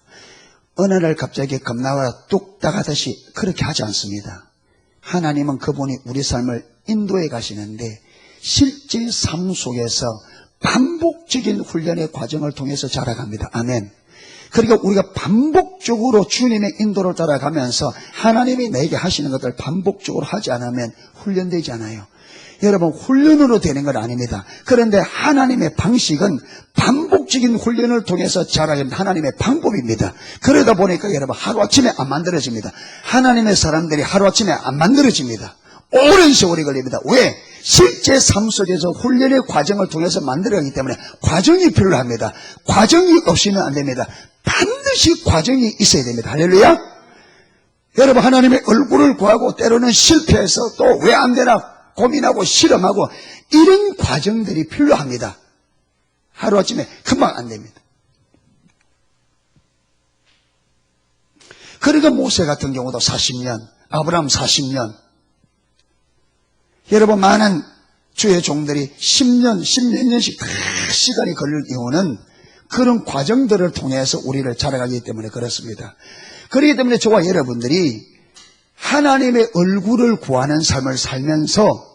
어느 날 갑자기 겁나와 뚝딱 하듯이 그렇게 하지 않습니다. 하나님은 그분이 우리 삶을 인도해 가시는데 실제 삶 속에서 반복적인 훈련의 과정을 통해서 자라갑니다. 아멘. 그러니까 우리가 반복적으로 주님의 인도를 따라가면서 하나님이 내게 하시는 것들을 반복적으로 하지 않으면 훈련되지 않아요. 여러분, 훈련으로 되는 건 아닙니다. 그런데 하나님의 방식은 반복적인 훈련을 통해서 자라는 하나님의 방법입니다. 그러다 보니까 여러분, 하루아침에 안 만들어집니다. 하나님의 사람들이 하루아침에 안 만들어집니다. 오랜 세월이 걸립니다. 왜? 실제 삶 속에서 훈련의 과정을 통해서 만들어가기 때문에 과정이 필요합니다. 과정이 없이는 안 됩니다. 반드시 과정이 있어야 됩니다. 할렐루야. 여러분, 하나님의 얼굴을 구하고 때로는 실패해서 또 왜 안 되나 고민하고 실험하고 이런 과정들이 필요합니다. 하루아침에 금방 안 됩니다. 그러니까 모세 같은 경우도 40년, 아브라함 40년, 여러분, 많은 주의 종들이 10년, 10몇 년씩 시간이 걸릴 이유는 그런 과정들을 통해서 우리를 자라가기 때문에 그렇습니다. 그렇기 때문에 저와 여러분들이 하나님의 얼굴을 구하는 삶을 살면서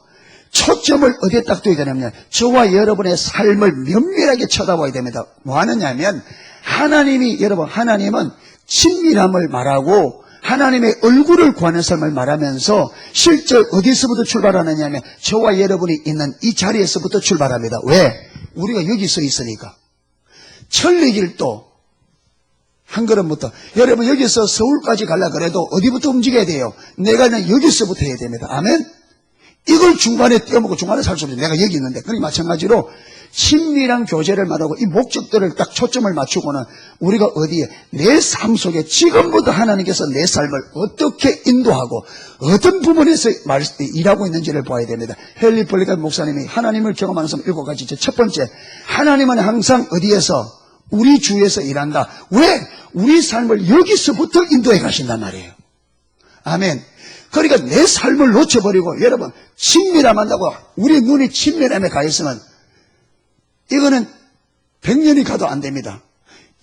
초점을 어디에 딱 둬야 되냐면, 저와 여러분의 삶을 면밀하게 쳐다봐야 됩니다. 뭐 하느냐면, 하나님은 친밀함을 말하고 하나님의 얼굴을 구하는 삶을 말하면서 실제 어디서부터 출발하느냐면 저와 여러분이 있는 이 자리에서부터 출발합니다. 왜? 우리가 여기 서 있으니까. 천리길도 한 걸음부터, 여러분 여기서 서울까지 가려고 그래도 어디부터 움직여야 돼요? 내가 그냥 여기서부터 해야 됩니다. 아멘? 이걸 중간에 떼어먹고 중간에 살 수 없어요. 내가 여기 있는데. 그러니까 마찬가지로 친밀한 교제를 말하고 이 목적들을 딱 초점을 맞추고는 우리가 어디에, 내 삶 속에 지금부터 하나님께서 내 삶을 어떻게 인도하고 어떤 부분에서 일하고 있는지를 봐야 됩니다. 헨리 폴리칸 목사님이 하나님을 경험하는 삶 7가지. 첫 번째, 하나님은 항상 어디에서? 우리 주위에서 일한다. 왜? 우리 삶을 여기서부터 인도해 가신단 말이에요. 아멘. 그러니까 내 삶을 놓쳐버리고, 여러분, 친밀함한다고 우리 눈이 친밀함에 가 있으면 이거는 100년이 가도 안 됩니다.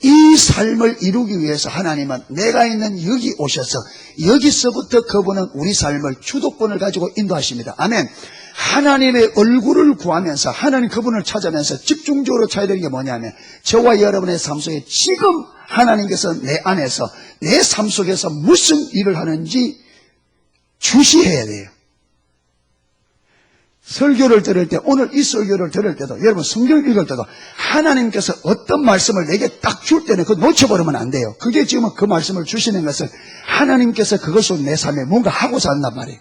이 삶을 이루기 위해서 하나님은 내가 있는 여기 오셔서 여기서부터 그분은 우리 삶을 주도권을 가지고 인도하십니다. 아멘. 하나님의 얼굴을 구하면서 하나님 그분을 찾으면서 집중적으로 찾아야 되는 게 뭐냐면, 저와 여러분의 삶 속에 지금 하나님께서 내 안에서 내 삶 속에서 무슨 일을 하는지 주시해야 돼요. 설교를 들을 때, 오늘 이 설교를 들을 때도, 여러분 성경을 읽을 때도 하나님께서 어떤 말씀을 내게 딱 줄 때는 그거 놓쳐버리면 안 돼요. 그게 지금 그 말씀을 주시는 것은 하나님께서 그것을 내 삶에 뭔가 하고자 한단 말이에요.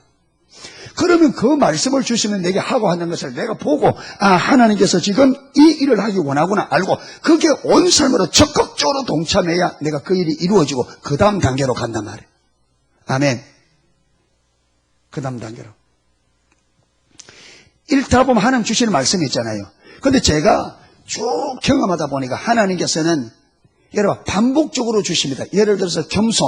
그러면 그 말씀을 주시면 내게 하고 하는 것을 내가 보고, 아, 하나님께서 지금 이 일을 하기 원하구나 알고 그게 온 삶으로 적극적으로 동참해야 내가 그 일이 이루어지고 그 다음 단계로 간단 말이에요. 아멘. 그 다음 단계로. 읽다 보면 하나님 주시는 말씀이 있잖아요. 근데 제가 쭉 경험하다 보니까 하나님께서는 여러분 반복적으로 주십니다. 예를 들어서 겸손.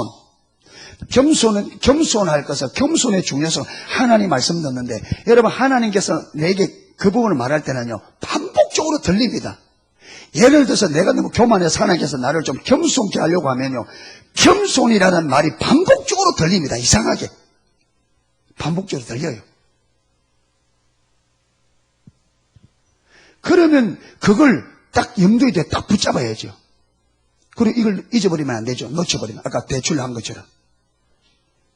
겸손할 것은 겸손의 중요성 하나님 말씀 듣는데 여러분 하나님께서 내게 그 부분을 말할 때는요 반복적으로 들립니다. 예를 들어서 내가 너무 교만해서 하나님께서 나를 좀 겸손케 하려고 하면요 겸손이라는 말이 반복적으로 들립니다. 이상하게 반복적으로 들려요. 그러면 그걸 딱 염두에 대 딱 붙잡아야죠. 그리고 이걸 잊어버리면 안 되죠. 놓쳐버리면 아까 대출 한 것처럼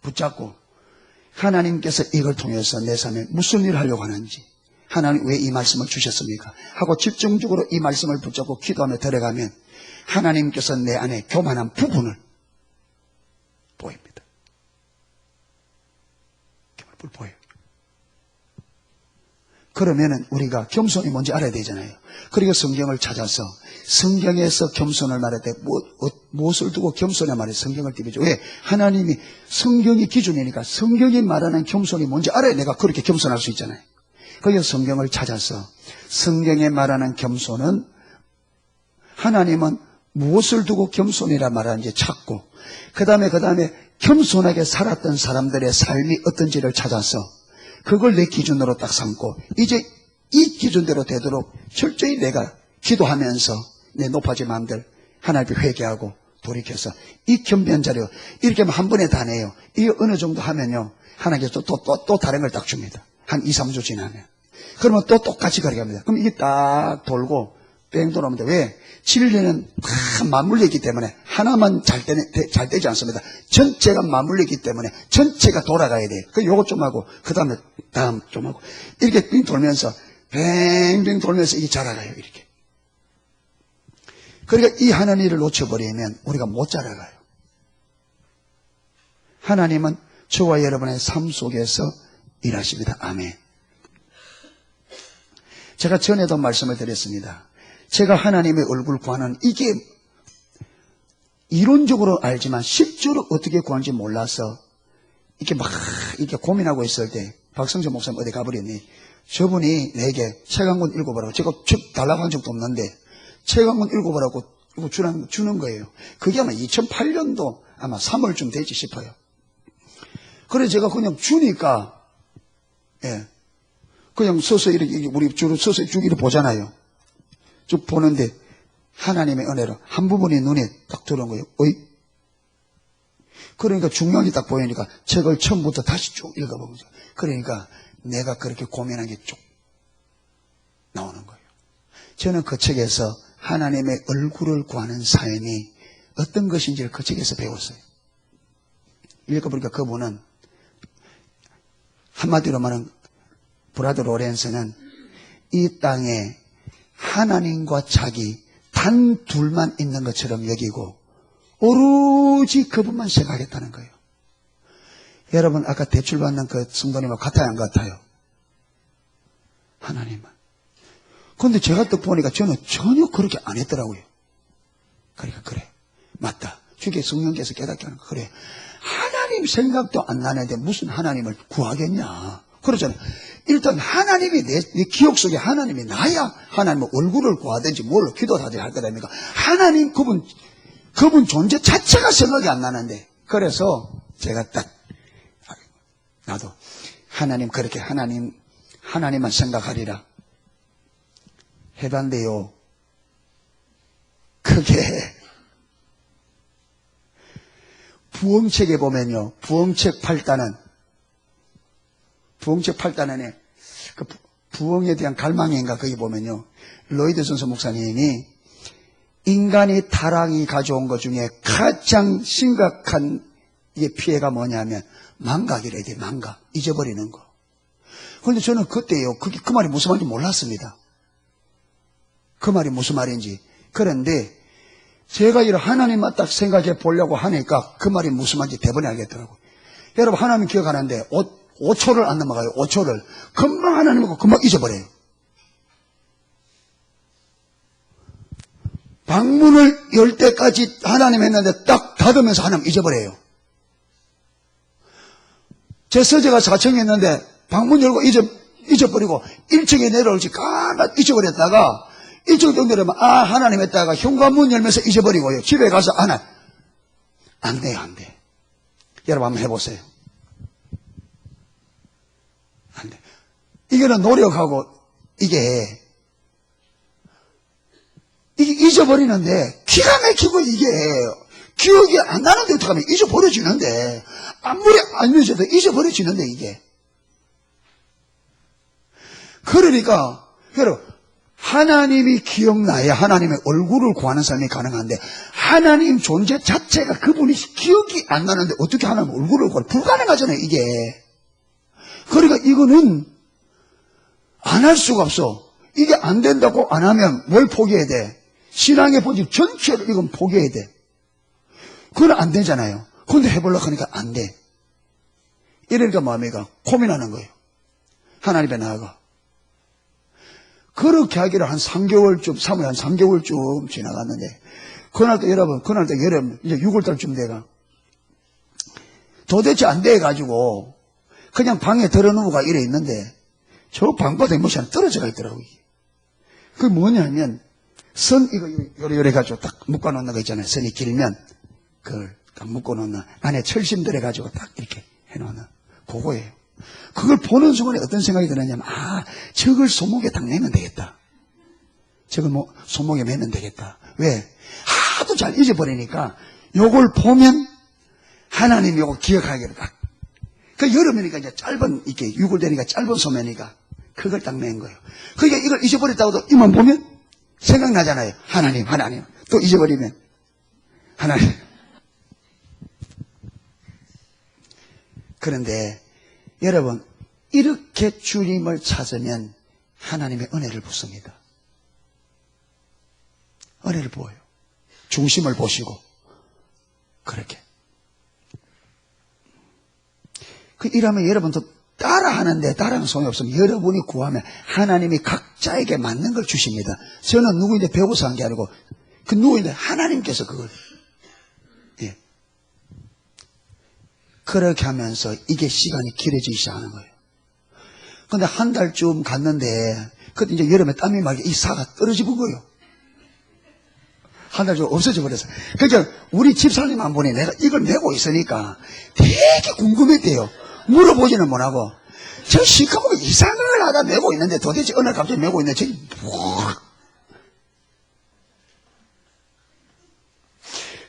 붙잡고 하나님께서 이걸 통해서 내 삶에 무슨 일을 하려고 하는지 하나님 왜 이 말씀을 주셨습니까? 하고 집중적으로 이 말씀을 붙잡고 기도하며 들어가면 하나님께서 내 안에 교만한 부분을 보입니다. 교만을 보여요. 그러면은 우리가 겸손이 뭔지 알아야 되잖아요. 그리고 성경을 찾아서 성경에서 겸손을 말할 때 무엇을 두고 겸손을 말해 성경을 띄우죠. 왜? 하나님이 성경이 기준이니까 성경이 말하는 겸손이 뭔지 알아야 내가 그렇게 겸손할 수 있잖아요. 그래서 성경을 찾아서 성경에 말하는 겸손은 하나님은 무엇을 두고 겸손이라 말하는지 찾고 그 다음에 겸손하게 살았던 사람들의 삶이 어떤지를 찾아서 그걸 내 기준으로 딱 삼고 이제 이 기준대로 되도록 철저히 내가 기도하면서 내 높아진 마음들 하나님께 회개하고 돌이켜서 이 겸비한 자료 이렇게 하면 한 번에 다 내요. 이게 어느 정도 하면요 하나님께서 또 다른 걸 딱 줍니다. 한 2, 3주 지나면 그러면 또 똑같이 그렇게 합니다. 그럼 이게 딱 돌고 뺑 돌아오면 왜? 진리는 다 맞물려 있기 때문에 하나만 잘 되지 않습니다. 전체가 맞물려 있기 때문에 전체가 돌아가야 돼요. 요것 좀 하고 그 다음에 다음 좀 하고 이렇게 빙 돌면서 뱅뱅 돌면서 이게 자라가요. 이렇게. 그러니까 이 하나님을 놓쳐버리면 우리가 못 자라가요. 하나님은 저와 여러분의 삶 속에서 일하십니다. 아멘. 제가 전에도 말씀을 드렸습니다. 제가 하나님의 얼굴 구하는 이게 이론적으로 알지만 실제로 어떻게 구하는지 몰라서 이렇게 고민하고 있을 때 박성재 목사님 어디 가버렸니? 저분이 내게 책 한 권 읽어보라고 제가 책 달라고 한 적도 없는데 책 한 권 읽어보라고 주는 거예요. 그게 아마 2008년도 아마 3월쯤 되지 싶어요. 그래서 제가 그냥 주니까 그냥 서서 이렇게 우리 주로 서서 쭉 이렇게 보잖아요. 쭉 보는데 하나님의 은혜로 한 부분이 눈에 딱 들어온 거예요. 그러니까 중요한 게 딱 보이니까 책을 처음부터 다시 쭉 읽어본 거죠. 그러니까 내가 그렇게 고민한 게 쭉 나오는 거예요. 저는 그 책에서 하나님의 얼굴을 구하는 삶이 어떤 것인지를 그 책에서 배웠어요. 읽어보니까 그분은 한마디로 말하면 브라더 로렌스는 이 땅에 하나님과 자기 단 둘만 있는 것처럼 여기고 오로지 그분만 생각하겠다는 거예요. 여러분 아까 대출받는 그 성도님하고 같아요 안 같아요? 하나님만. 그런데 제가 또 보니까 저는 전혀 그렇게 안 했더라고요. 그러니까 그래 맞다. 주께 성령께서 깨닫게 하는 거 그래. 하나님 생각도 안 나는데 무슨 하나님을 구하겠냐. 그러잖아요. 일단 하나님이 내 기억 속에 하나님이 나야 하나님의 얼굴을 구하든지 뭘로 기도하든지 할 거다니까 하나님 그분 존재 자체가 생각이 안 나는데 그래서 제가 딱 나도 하나님 그렇게 하나님만 생각하리라 해봤는데요. 그게 부흥책에 보면요. 부흥책 8단은 그 부흥에 대한 갈망인가 거기 보면요. 로이드 선서 목사님이 인간이 타락이 가져온 것 중에 가장 심각한 피해가 뭐냐면 망각이래. 망각. 잊어버리는 거. 그런데 저는 그때요. 그 말이 무슨 말인지 몰랐습니다. 그 말이 무슨 말인지. 그런데 제가 이런 하나님만 딱 생각해 보려고 하니까 그 말이 무슨 말인지 대번에 알겠더라고요. 여러분 하나님 기억하는데 5초를 안 넘어가요. 5초를. 금방 하나님 보고 금방 잊어버려요. 방문을 열 때까지 하나님 했는데 딱 닫으면서 하나님 잊어버려요. 제 서재가 4층에 있는데 방문 열고 잊어버리고 1층에 내려올지 까맣 잊어버렸다가 1층 정도 되면 하나님 했다가 현관문 열면서 잊어버리고요. 집에 가서 안 돼요. 안 돼. 여러분 한번 해보세요. 안 돼. 이거는 노력하고 이게 잊어버리는데 기가 막히고 이게 기억이 안 나는데 어떡하면 잊어버려지는데 아무리 안 잊어도 잊어버려지는데 이게 그러니까 여러분 하나님이 기억나야 하나님의 얼굴을 구하는 삶이 가능한데 하나님 존재 자체가 그분이 기억이 안 나는데 어떻게 하나님 얼굴을 구하는 불가능하잖아요 이게. 그러니까 이거는 안 할 수가 없어. 이게 안 된다고 안 하면 뭘 포기해야 돼? 신앙의 본질 전체를 이건 포기해야 돼. 그건 안 되잖아요. 그런데 해보려고 하니까 안 돼. 이러니까 마음이가 고민하는 거예요. 하나님 앞에 나아가. 그렇게 하기를 한 3개월쯤, 3월 한 3개월쯤 지나갔는데, 그날도 여러분, 이제 6월달쯤 돼가. 도대체 안 돼가지고, 그냥 방에 들어누우가 이래 있는데, 저 방바닥에 무엇이 하나 떨어져가 있더라고요. 그게 뭐냐면, 이거 요래가지고 딱 묶어놓는 거 있잖아요. 선이 길면, 그걸 딱 묶어놓는, 안에 철심 들어가지고 딱 이렇게 해놓는, 그거예요. 그걸 보는 순간에 어떤 생각이 드느냐면, 저걸 손목에 딱 내면 되겠다. 저걸 손목에 매면 되겠다. 왜? 하도 잘 잊어버리니까, 요걸 보면, 하나님이 요거 기억하기를 딱. 그 여름이니까 이제 이렇게 6월 되니까 짧은 소매니까, 그걸 딱 맨 거예요. 그러니까 이걸 잊어버렸다고도 이만 보면, 생각나잖아요. 하나님. 또 잊어버리면, 하나님. 그런데, 여러분, 이렇게 주님을 찾으면 하나님의 은혜를 붓습니다. 은혜를 부어요. 중심을 보시고, 그렇게. 이러면 여러분도 따라하는 소용이 없으면 여러분이 구하면 하나님이 각자에게 맞는 걸 주십니다. 저는 누구인데 배워서 한 게 아니고, 그 누구인데 하나님께서 그걸. 예. 그렇게 하면서 이게 시간이 길어지기 시작하는 거예요. 근데 한 달쯤 갔는데, 그때 이제 여름에 땀이 막 이 사가 떨어지는 거예요. 한 달 좀 없어져 버렸어요. 그러니까 우리 집사님 한 분이 내가 이걸 메고 있으니까 되게 궁금했대요. 물어보지는 못하고, 저 시커멓고 이상한 걸 하다 메고 있는데 도대체 어느 날 갑자기 메고 있는데 저기 뭐.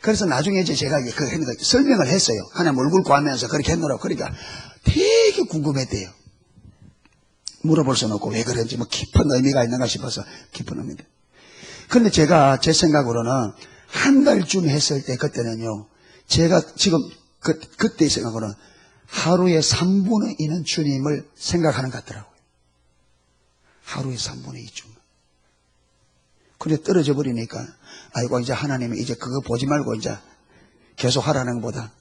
그래서 나중에 이제 제가 설명을 했어요. 하나님 얼굴 구하면서 그렇게 했노라고. 그러니까 되게 궁금했대요. 물어볼 수는 없고 왜 그런지 뭐 깊은 의미가 있는가 싶어서 깊은 의미인데. 그런데 제가 제 생각으로는 한 달쯤 했을 때 그때는요. 제가 지금 그때 생각으로는 하루에 3분의 2는 주님을 생각하는 것 같더라고요. 하루에 3분의 2쯤. 그래 떨어져 버리니까 아이고 이제 하나님이 이제 그거 보지 말고 이제 계속 하라는 것보다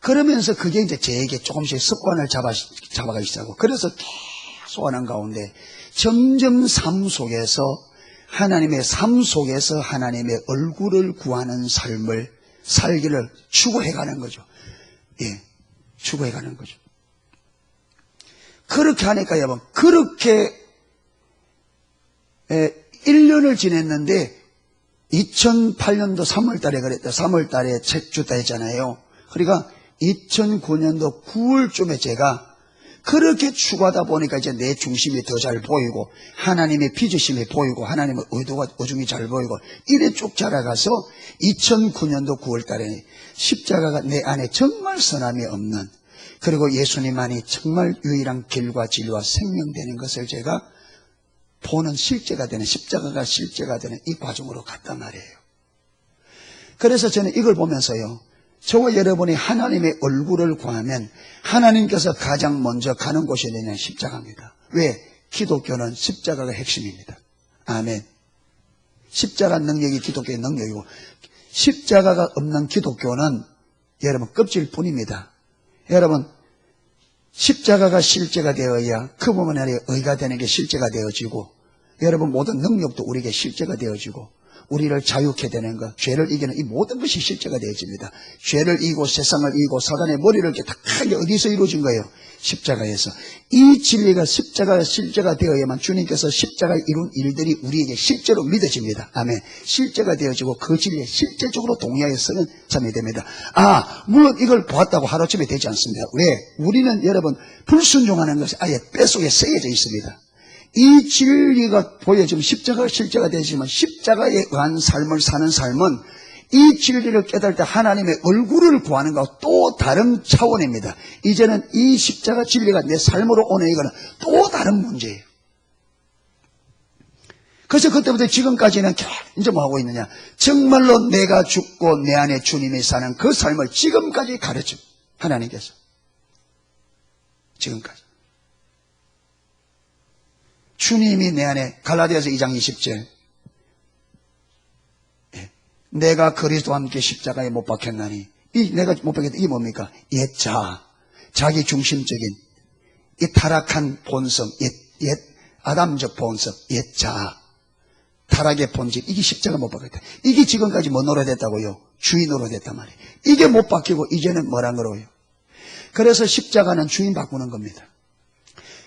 그러면서 그게 이제 제게 조금씩 습관을 잡아가기 시작하고 그래서 계속 하는 가운데 점점 하나님의 삶 속에서 하나님의 얼굴을 구하는 삶을 살기를 추구해가는 거죠. 예, 추구해가는 거죠. 그렇게 하니까 여러분 그렇게 1년을 지냈는데 2008년도 3월달에 그랬다. 3월달에 책주다 했잖아요. 그러니까 2009년도 9월쯤에 제가 그렇게 추구하다 보니까 이제 내 중심이 더 잘 보이고 하나님의 빚으심이 보이고 하나님의 의도가 어중이 잘 보이고 이래 쭉 자라가서 2009년도 9월달에 십자가가 내 안에 정말 선함이 없는 그리고 예수님만이 정말 유일한 길과 진리와 생명 되는 것을 제가 보는 실제가 되는 십자가가 실제가 되는 이 과정으로 갔단 말이에요. 그래서 저는 이걸 보면서요. 저와 여러분이 하나님의 얼굴을 구하면 하나님께서 가장 먼저 가는 곳이 되는 십자가입니다. 왜? 기독교는 십자가가 핵심입니다. 아멘. 십자가 능력이 기독교의 능력이고 십자가가 없는 기독교는 여러분 껍질 뿐입니다. 여러분 십자가가 실제가 되어야 그 부분 안에 의가 되는 게 실제가 되어지고 여러분 모든 능력도 우리에게 실제가 되어지고 우리를 자유케 되는 것, 죄를 이기는 이 모든 것이 실제가 되어집니다. 죄를 이기고 세상을 이기고 사단의 머리를 이렇게 탁하게 어디서 이루어진 거예요? 십자가에서. 이 진리가 십자가가 실제가 되어야만 주님께서 십자가에 이룬 일들이 우리에게 실제로 믿어집니다. 아멘. 실제가 되어지고 그 진리에 실제적으로 동의하여 서는 삶이 됩니다. 물론 이걸 보았다고 하루아침에 되지 않습니다. 왜? 우리는 여러분 불순종하는 것이 아예 뼛속에 새겨져 있습니다. 이 진리가 보여지면 십자가가 실제가 되지만 십자가에 의한 삶을 사는 삶은 이 진리를 깨달을 때 하나님의 얼굴을 구하는 것과 또 다른 차원입니다. 이제는 이 십자가 진리가 내 삶으로 오는 이거는 또 다른 문제예요. 그래서 그때부터 지금까지는 이제 뭐 하고 있느냐? 정말로 내가 죽고 내 안에 주님이 사는 그 삶을 지금까지 가르쳐 하나님께서 지금까지. 주님이 내 안에 갈라디아서 2장 20절 내가 그리스도와 함께 십자가에 못 박혔나니 내가 못 박혔다 이게 뭡니까? 옛 자아, 자기 중심적인 이 타락한 본성, 옛 아담적 본성, 옛 자아, 타락의 본질, 이게 십자가 못 박혔다. 이게 지금까지 뭐 노릇했다고요? 주인 노릇했단 말이에요. 이게 못 박히고 이제는 뭐란 거로요? 그래서 십자가는 주인 바꾸는 겁니다.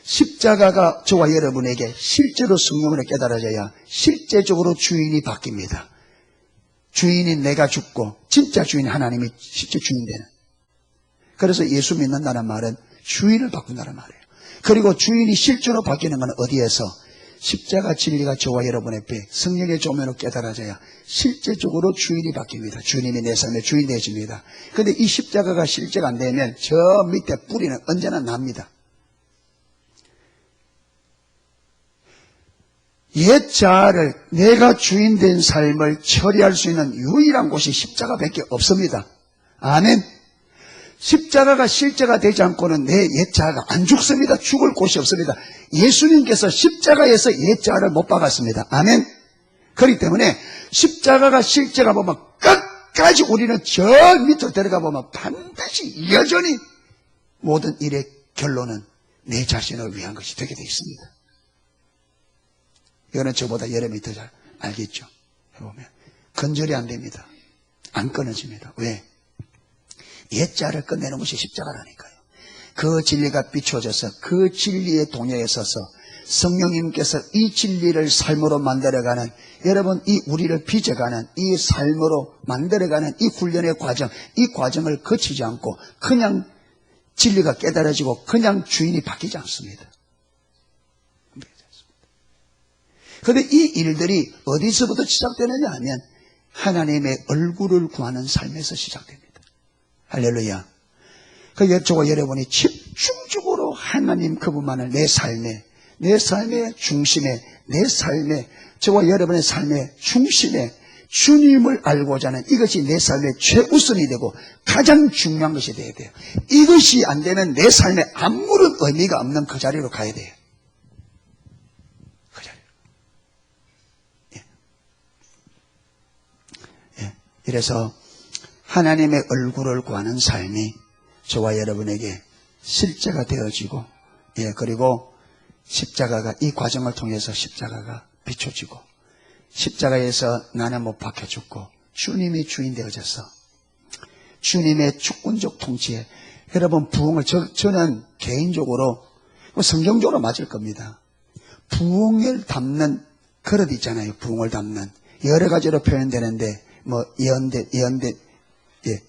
십자가가 저와 여러분에게 실제로 성령으로 깨달아져야 실제적으로 주인이 바뀝니다. 주인이 내가 죽고 진짜 주인 하나님이 실제 주인 되는. 그래서 예수 믿는다는 말은 주인을 바꾼다는 말이에요. 그리고 주인이 실제로 바뀌는 건 어디에서? 십자가 진리가 저와 여러분의 배 성령의 조명으로 깨달아져야 실제적으로 주인이 바뀝니다. 주님이 내 삶의 주인 되어집니다. 그런데 이 십자가가 실제가 안 되면 저 밑에 뿌리는 언제나 납니다. 옛 자아를 내가 주인 된 삶을 처리할 수 있는 유일한 곳이 십자가밖에 없습니다. 아멘. 십자가가 실제가 되지 않고는 내 옛 자아가 안 죽습니다. 죽을 곳이 없습니다. 예수님께서 십자가에서 옛 자아를 못 박았습니다. 아멘. 그렇기 때문에 십자가가 실제가 보면 끝까지 우리는 저 밑으로 들어가 보면 반드시 여전히 모든 일의 결론은 내 자신을 위한 것이 되게 되어 있습니다. 이거는 저보다 여러분이 더 잘 알겠죠? 해보면 건절이 안 됩니다. 안 끊어집니다. 왜? 옛자를 끝내는 것이 십자가라니까요. 그 진리가 비춰져서 그 진리의 동요에 서서 성령님께서 이 진리를 삶으로 만들어가는, 여러분 이 우리를 빚어가는 이 삶으로 만들어가는 이 훈련의 과정, 이 과정을 거치지 않고 그냥 진리가 깨달아지고 그냥 주인이 바뀌지 않습니다. 그런데 이 일들이 어디서부터 시작되느냐 하면 하나님의 얼굴을 구하는 삶에서 시작됩니다. 할렐루야. 저와 여러분이 집중적으로 하나님 그분만을 내 삶의 중심에, 내 삶의, 저와 여러분의 삶의 중심에 주님을 알고자 하는 이것이 내 삶의 최우선이 되고 가장 중요한 것이 되어야 돼요. 이것이 안 되면 내 삶에 아무런 의미가 없는 그 자리로 가야 돼요. 그 자리로. 이래서 하나님의 얼굴을 구하는 삶이 저와 여러분에게 실제가 되어지고, 그리고 십자가가, 이 과정을 통해서 십자가가 비춰지고, 십자가에서 나는 못 박혀 죽고 주님이 주인 되어져서 주님의 주권적 통치에, 여러분 부흥을 저는 개인적으로 성경적으로 맞을 겁니다. 부흥을 담는 그릇 있잖아요. 부흥을 담는 여러 가지로 표현되는데 뭐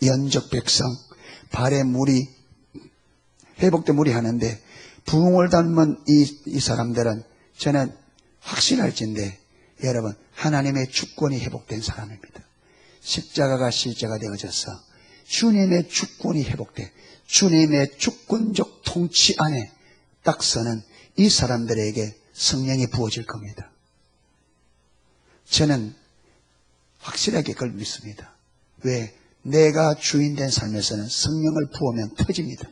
예언적 백성, 발에 물이 회복된 물이 하는데, 부흥을 담은 이 사람들은 저는 확신할진데 여러분 하나님의 주권이 회복된 사람입니다. 십자가가 실제가 되어져서 주님의 주권이 회복돼 주님의 주권적 통치 안에 딱 서는 이 사람들에게 성령이 부어질 겁니다. 저는 확실하게 그걸 믿습니다. 왜? 내가 주인된 삶에서는 성령을 부으면 터집니다.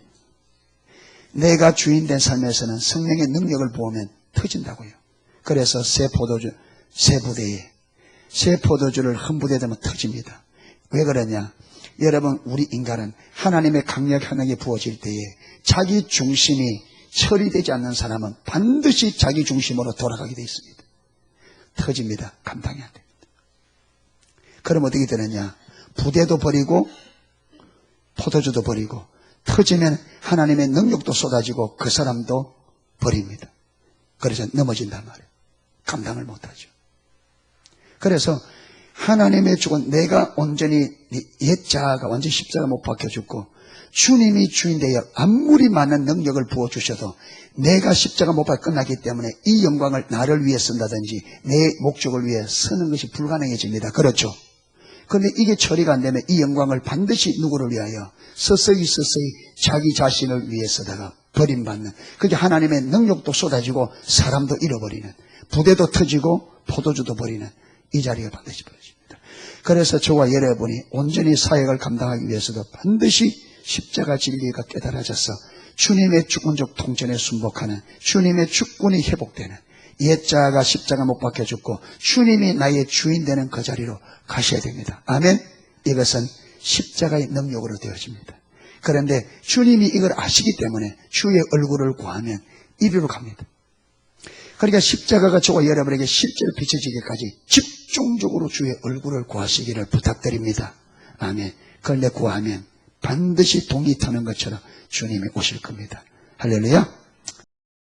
내가 주인된 삶에서는 성령의 능력을 부으면 터진다고요. 그래서 새 부대에 새 포도주를 흠부대 되면 터집니다. 왜 그러냐? 여러분 우리 인간은 하나님의 강력 현역이 부어질 때에 자기 중심이 처리되지 않는 사람은 반드시 자기 중심으로 돌아가게 되어 있습니다. 터집니다. 감당이 안 됩니다. 그럼 어떻게 되느냐? 부대도 버리고 포도주도 버리고 터지면 하나님의 능력도 쏟아지고 그 사람도 버립니다. 그래서 넘어진단 말이에요. 감당을 못하죠. 그래서 하나님의 죽은 내가 온전히 옛자가 완전히 십자가 못 박혀 죽고 주님이 주인 되어 아무리 많은 능력을 부어주셔도 내가 십자가 못 박혀 끝나기 때문에 이 영광을 나를 위해 쓴다든지 내 목적을 위해 쓰는 것이 불가능해집니다. 그렇죠? 그런데 이게 처리가 안 되면 이 영광을 반드시 누구를 위하여 서서히 자기 자신을 위해서다가 버림받는, 그게 하나님의 능력도 쏟아지고 사람도 잃어버리는, 부대도 터지고 포도주도 버리는 이 자리가 반드시 벌어집니다. 그래서 저와 여러분이 온전히 사역을 감당하기 위해서도 반드시 십자가 진리가 깨달아져서 주님의 주권적 통전에 순복하는, 주님의 주권이 회복되는, 옛자가 십자가 못 박혀 죽고 주님이 나의 주인 되는 그 자리로 가셔야 됩니다. 아멘. 이것은 십자가의 능력으로 되어집니다. 그런데 주님이 이걸 아시기 때문에 주의 얼굴을 구하면 이리로 갑니다. 그러니까 십자가가 저와 여러분에게 실제로 비춰지기까지 집중적으로 주의 얼굴을 구하시기를 부탁드립니다. 아멘. 그런데 구하면 반드시 동이 터는 것처럼 주님이 오실 겁니다. 할렐루야.